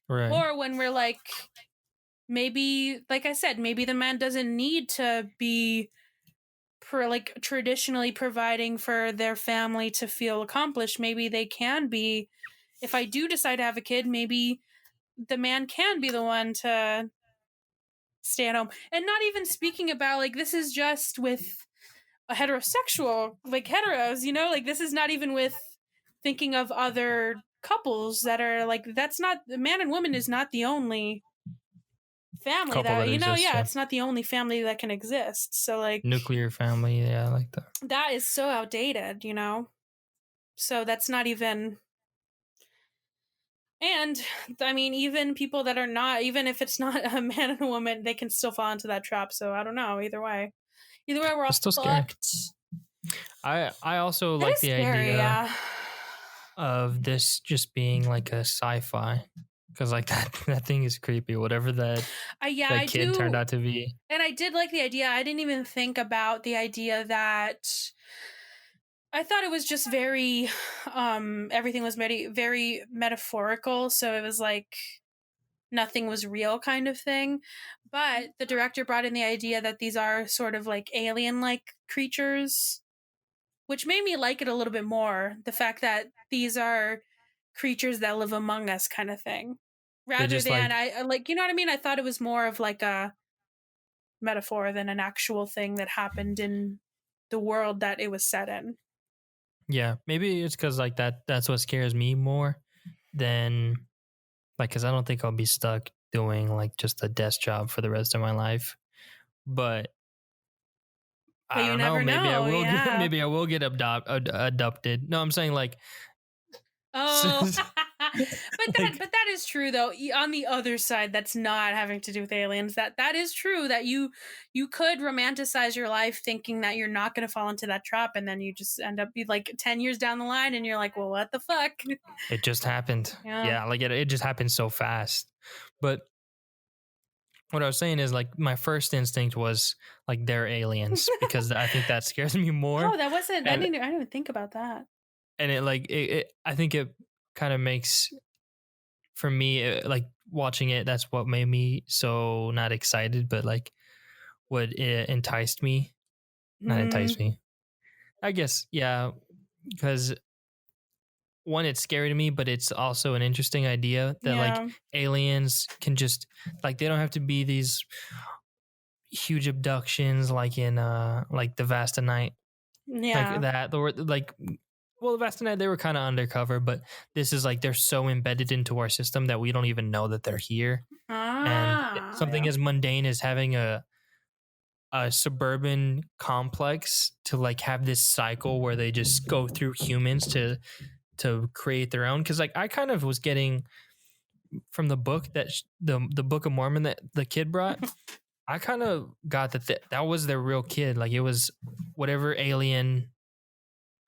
[SPEAKER 2] Right.
[SPEAKER 1] or when we're like, maybe, like I said, maybe the man doesn't need to be like traditionally providing for their family to feel accomplished. Maybe they can be, if I do decide to have a kid, maybe the man can be the one to stay at home. And not even speaking about like this is just with a heterosexual, like heteros, you know, like this is not even with thinking of other couples that are like, that's not, the man and woman is not the only family
[SPEAKER 2] Couple
[SPEAKER 1] that,
[SPEAKER 2] that
[SPEAKER 1] you know,
[SPEAKER 2] exists.
[SPEAKER 1] yeah,
[SPEAKER 2] Yeah.
[SPEAKER 1] it's not the only family that can exist. So like
[SPEAKER 2] Nuclear family. Yeah, I like that.
[SPEAKER 1] that is so outdated, you know. So that's not even, and I mean, even people that are not, even if it's not a man and a woman, they can still fall into that trap. So I don't know. Either way, we're all
[SPEAKER 2] It's still scary.
[SPEAKER 1] fucked.
[SPEAKER 2] I also
[SPEAKER 1] It
[SPEAKER 2] like
[SPEAKER 1] is
[SPEAKER 2] the
[SPEAKER 1] scary,
[SPEAKER 2] idea
[SPEAKER 1] yeah.
[SPEAKER 2] of this just being like a sci-fi, because like that thing is creepy. Whatever
[SPEAKER 1] Yeah,
[SPEAKER 2] that
[SPEAKER 1] I
[SPEAKER 2] kid turned
[SPEAKER 1] do.
[SPEAKER 2] out to be.
[SPEAKER 1] And I did like the idea. I didn't even think about the idea that I thought it was just very everything was very very metaphorical, so it was like nothing was real kind of thing. But the director brought in the idea that these are sort of like alien like creatures, which made me like it a little bit more. The fact that these are creatures that live among us kind of thing.
[SPEAKER 2] They
[SPEAKER 1] Rather
[SPEAKER 2] just
[SPEAKER 1] than
[SPEAKER 2] like
[SPEAKER 1] I like, you know what I mean? I thought it was more of like a metaphor than an actual thing that happened in the world that it was set in.
[SPEAKER 2] yeah. Maybe it's because like that's what scares me more than like because I don't think I'll be stuck doing like just a desk job for the rest of my life. But
[SPEAKER 1] But
[SPEAKER 2] I
[SPEAKER 1] you
[SPEAKER 2] don't know.
[SPEAKER 1] never
[SPEAKER 2] Maybe I
[SPEAKER 1] know,
[SPEAKER 2] will get.
[SPEAKER 1] yeah.
[SPEAKER 2] Maybe I will get adopted. No, I'm saying like,
[SPEAKER 1] Oh,
[SPEAKER 2] like
[SPEAKER 1] but that is true though. On the other side, that's not having to do with aliens. That is true that you could romanticize your life thinking that you're not going to fall into that trap, and then you just end up be like 10 years down the line, and you're like, well, what the fuck?
[SPEAKER 2] it just happened.
[SPEAKER 1] Yeah.
[SPEAKER 2] Yeah, like it just happened so fast. But what I was saying is like my first instinct was like they're aliens because I think that scares me more.
[SPEAKER 1] Oh, that wasn't.
[SPEAKER 2] And
[SPEAKER 1] I didn't even think about that.
[SPEAKER 2] it like I think it kind of makes for me like watching it. That's what made me so not excited, but like what it enticed me. Not
[SPEAKER 1] Hmm.
[SPEAKER 2] enticed me. I guess yeah, because one, it's scary to me, but it's also an interesting idea that like
[SPEAKER 1] Yeah.
[SPEAKER 2] aliens can just like they don't have to be these huge abductions like the Vastonite like
[SPEAKER 1] Yeah.
[SPEAKER 2] that. Or like well, the Vastonite they were kind of undercover, but this is like they're so embedded into our system that we don't even know that they're here. And
[SPEAKER 1] Ah.
[SPEAKER 2] something
[SPEAKER 1] Yeah.
[SPEAKER 2] as mundane as having a suburban complex to like have this cycle where they just go through humans to create their own, because like I kind of was getting from the book that the Book of Mormon that the kid brought. I kind of got that that was their real kid. Like it was whatever alien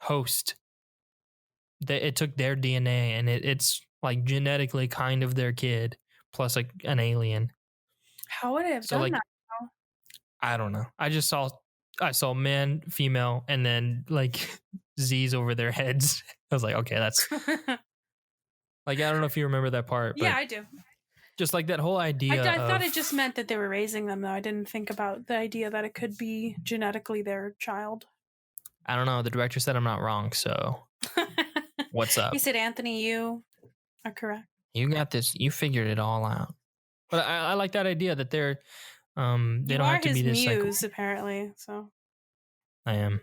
[SPEAKER 2] host that it took their DNA and it's like genetically kind of their kid plus like an alien.
[SPEAKER 1] How would I have
[SPEAKER 2] So
[SPEAKER 1] done
[SPEAKER 2] like
[SPEAKER 1] that?
[SPEAKER 2] I don't know. I saw man, female, and then like Z's over their heads. I was like, okay, that's like I don't know if you remember that part,
[SPEAKER 1] Yeah,
[SPEAKER 2] but
[SPEAKER 1] I do.
[SPEAKER 2] just like that whole idea
[SPEAKER 1] I thought
[SPEAKER 2] of
[SPEAKER 1] it just meant that they were raising them, though. I didn't think about the idea that it could be genetically their child.
[SPEAKER 2] I don't know. The director said I'm not wrong, so what's
[SPEAKER 1] He
[SPEAKER 2] up?
[SPEAKER 1] said, Anthony, you are correct.
[SPEAKER 2] You got this. You figured it all out. But I like that idea that they
[SPEAKER 1] You
[SPEAKER 2] don't
[SPEAKER 1] are
[SPEAKER 2] have to be
[SPEAKER 1] his
[SPEAKER 2] this like
[SPEAKER 1] muse, apparently. So,
[SPEAKER 2] I am.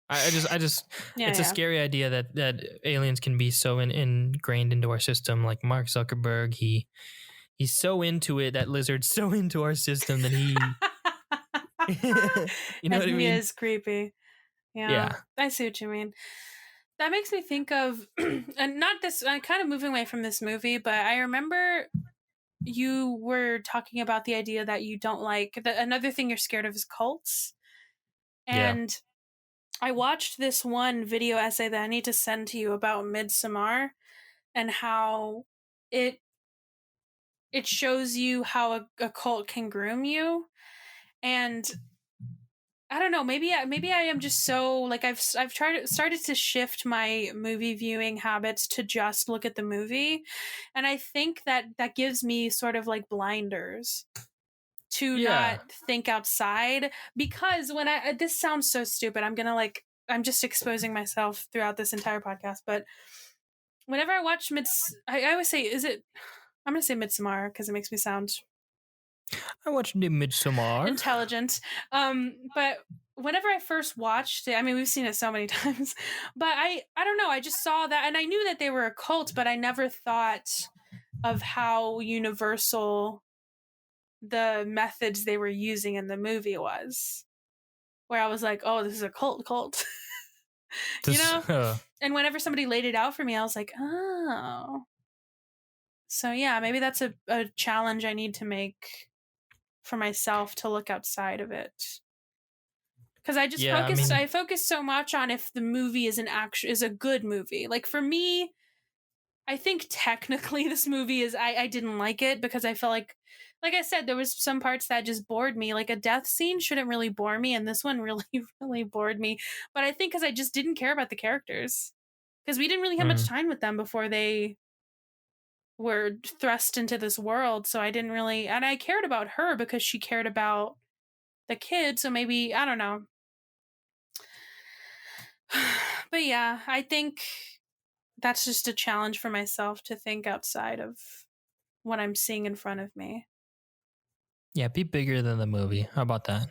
[SPEAKER 2] I just
[SPEAKER 1] yeah,
[SPEAKER 2] it's a
[SPEAKER 1] yeah.
[SPEAKER 2] scary idea that aliens can be so ingrained into our system. Like Mark Zuckerberg, he's so into it. That lizard's so into our system that he, you know
[SPEAKER 1] And
[SPEAKER 2] what I
[SPEAKER 1] he
[SPEAKER 2] mean?
[SPEAKER 1] is creepy. Yeah,
[SPEAKER 2] Yeah,
[SPEAKER 1] I see what you mean. That makes me think of, and not this, I'm kind of moving away from this movie, but I remember you were talking about the idea that you don't like, another thing you're scared of is cults.
[SPEAKER 2] yeah.
[SPEAKER 1] And I watched this one video essay that I need to send to you about Midsommar and how it it shows you how a cult can groom you. And I don't know, maybe I am just so like I've started to shift my movie viewing habits to just look at the movie, and I think that that gives me sort of like blinders to not
[SPEAKER 2] Yeah.
[SPEAKER 1] think outside, because when this sounds so stupid, I'm just exposing myself throughout this entire podcast, but whenever I watch I always say, I'm gonna say Midsommar because it makes me sound
[SPEAKER 2] I watched the Midsommar.
[SPEAKER 1] intelligent. But whenever I first watched it, I mean, we've seen it so many times, but I don't know, I just saw that and I knew that they were a cult, but I never thought of how universal the methods they were using in the movie was. Where I was like, oh, this is a cult. you
[SPEAKER 2] This,
[SPEAKER 1] know? And whenever somebody laid it out for me, I was like, oh. So yeah, maybe that's a challenge I need to make for myself, to look outside of it. Because
[SPEAKER 2] yeah, I mean,
[SPEAKER 1] I focused so much on if the movie is a good movie. Like for me, I think technically this movie is, I didn't like it because I felt like I said, there was some parts that just bored me. Like a death scene shouldn't really bore me, and this one really, really bored me. But I think because I just didn't care about the characters. Because we didn't really have much
[SPEAKER 2] mm,
[SPEAKER 1] time with them before they were thrust into this world. So I didn't really, and I cared about her because she cared about the kid. So maybe, I don't know. But yeah, I think that's just a challenge for myself, to think outside of what I'm seeing in front of me.
[SPEAKER 2] yeah, be bigger than the movie. How about that?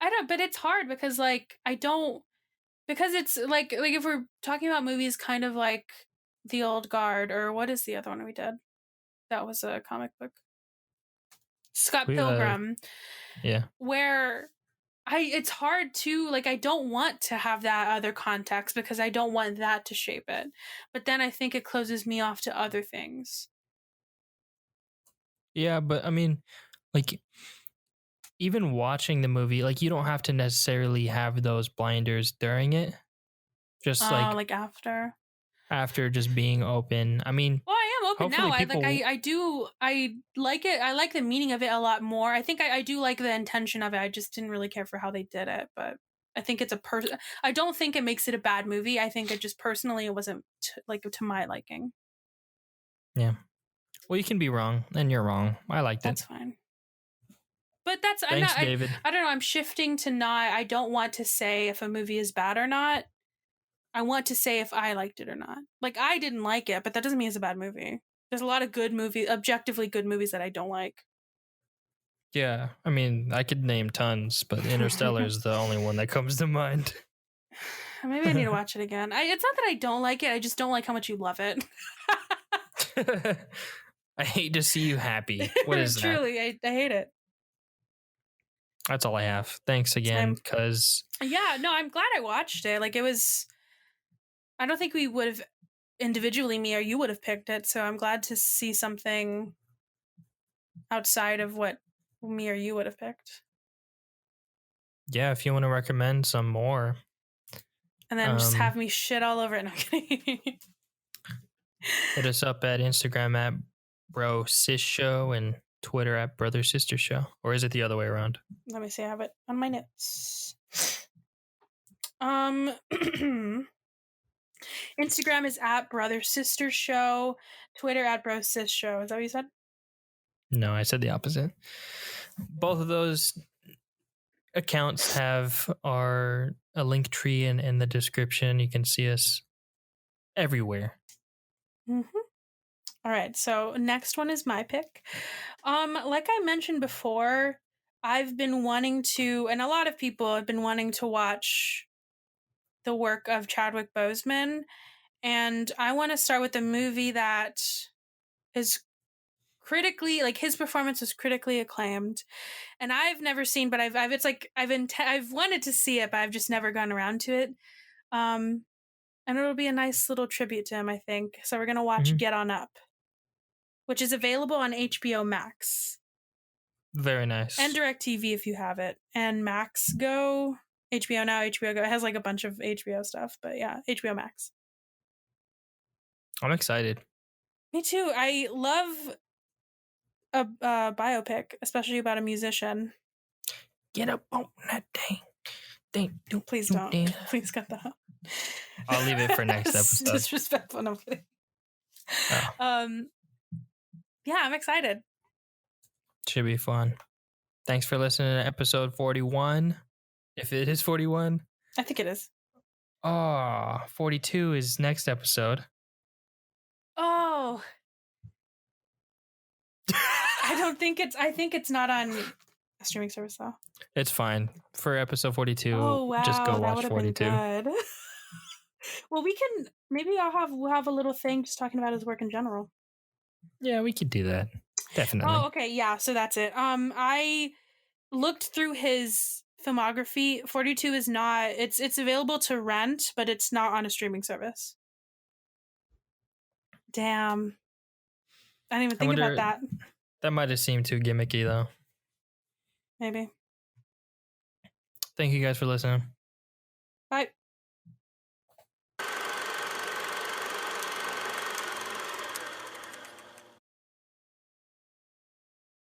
[SPEAKER 1] I don't, but it's hard because I don't, because it's like if we're talking about movies kind of like The Old Guard, or what is the other one we did? That was a comic book. Scott
[SPEAKER 2] We,
[SPEAKER 1] Pilgrim,
[SPEAKER 2] yeah.
[SPEAKER 1] where it's hard to, like, I don't want to have that other context because I don't want that to shape it. But then I think it closes me off to other things.
[SPEAKER 2] Yeah, but I mean, like, even watching the movie, like, you don't have to necessarily have those blinders during it. Just like
[SPEAKER 1] Like after.
[SPEAKER 2] after just being open. I mean,
[SPEAKER 1] Well, I am open now.
[SPEAKER 2] hopefully people.
[SPEAKER 1] I like it. I like the meaning of it a lot more. I think I do like the intention of it. I just didn't really care for how they did it, but I think it's I don't think it makes it a bad movie. I think it just personally it wasn't to my liking.
[SPEAKER 2] Yeah. Well, you can be wrong, and you're wrong. I liked it.
[SPEAKER 1] That's fine. But
[SPEAKER 2] Thanks, David.
[SPEAKER 1] I don't know, I'm shifting to not, I don't want to say if a movie is bad or not. I want to say if I liked it or not. Like, I didn't like it, but that doesn't mean it's a bad movie. There's a lot of objectively good movies that I don't like.
[SPEAKER 2] Yeah, I mean, I could name tons, but Interstellar is the only one that comes to mind.
[SPEAKER 1] Maybe I need to watch it again. It's not that I don't like it, I just don't like how much you love it.
[SPEAKER 2] I hate to see you happy. What is that?
[SPEAKER 1] Truly, I hate it.
[SPEAKER 2] That's all I have. Thanks again, because
[SPEAKER 1] yeah, no, I'm glad I watched it. Like, it was, I don't think we would have individually, me or you, would have picked it. So I'm glad to see something outside of what me or you would have picked.
[SPEAKER 2] yeah, if you want to recommend some more,
[SPEAKER 1] And then just have me shit all over it. No, I'm kidding.
[SPEAKER 2] hit us up at Instagram at Bro Sis Show and Twitter at Brother Sister Show. Or is it the other way around?
[SPEAKER 1] Let me see. I have it on my notes. Instagram is at Brother Sister Show. Twitter at Bro Sis Show. Is that what you said?
[SPEAKER 2] No, I said the opposite. Both of those accounts have a link tree in the description. You can see us everywhere.
[SPEAKER 1] Mm-hmm. All right, so next one is my pick. Like I mentioned before, I've been wanting to, and a lot of people have been wanting to watch the work of Chadwick Boseman, and I want to start with a movie that is critically, like, his performance was critically acclaimed, and I've never seen, but I've I've wanted to see it, but I've just never gone around to it. And it'll be a nice little tribute to him, I think. So we're gonna watch Get On Up, which is available on HBO Max.
[SPEAKER 2] Very nice.
[SPEAKER 1] And DirecTV if you have it. And Max Go, HBO Now, HBO Go. It has like a bunch of HBO stuff, but yeah, HBO Max.
[SPEAKER 2] I'm excited.
[SPEAKER 1] Me too. I love a biopic, especially about a musician.
[SPEAKER 2] Get up on that thing.
[SPEAKER 1] Please don't. Please cut that out.
[SPEAKER 2] I'll leave it for next episode.
[SPEAKER 1] Disrespectful. No, I'm kidding.
[SPEAKER 2] Oh.
[SPEAKER 1] Yeah, I'm excited.
[SPEAKER 2] Should be fun. Thanks for listening to episode 41. If it is 41.
[SPEAKER 1] I think it is.
[SPEAKER 2] Oh, 42 is next episode.
[SPEAKER 1] Oh. I think it's not on a streaming service though.
[SPEAKER 2] It's fine. For episode 42,
[SPEAKER 1] oh wow,
[SPEAKER 2] just go
[SPEAKER 1] that
[SPEAKER 2] watch
[SPEAKER 1] would have
[SPEAKER 2] 42.
[SPEAKER 1] been good. Well, we'll have a little thing just talking about his work in general.
[SPEAKER 2] Yeah, we could do that. Definitely.
[SPEAKER 1] Oh, okay, yeah, so that's it. I looked through his filmography. 42 is not it's available to rent, but it's not on a streaming service. Damn. I didn't even think about that.
[SPEAKER 2] That might have seemed too gimmicky though.
[SPEAKER 1] Maybe.
[SPEAKER 2] Thank you guys for listening.
[SPEAKER 1] Bye.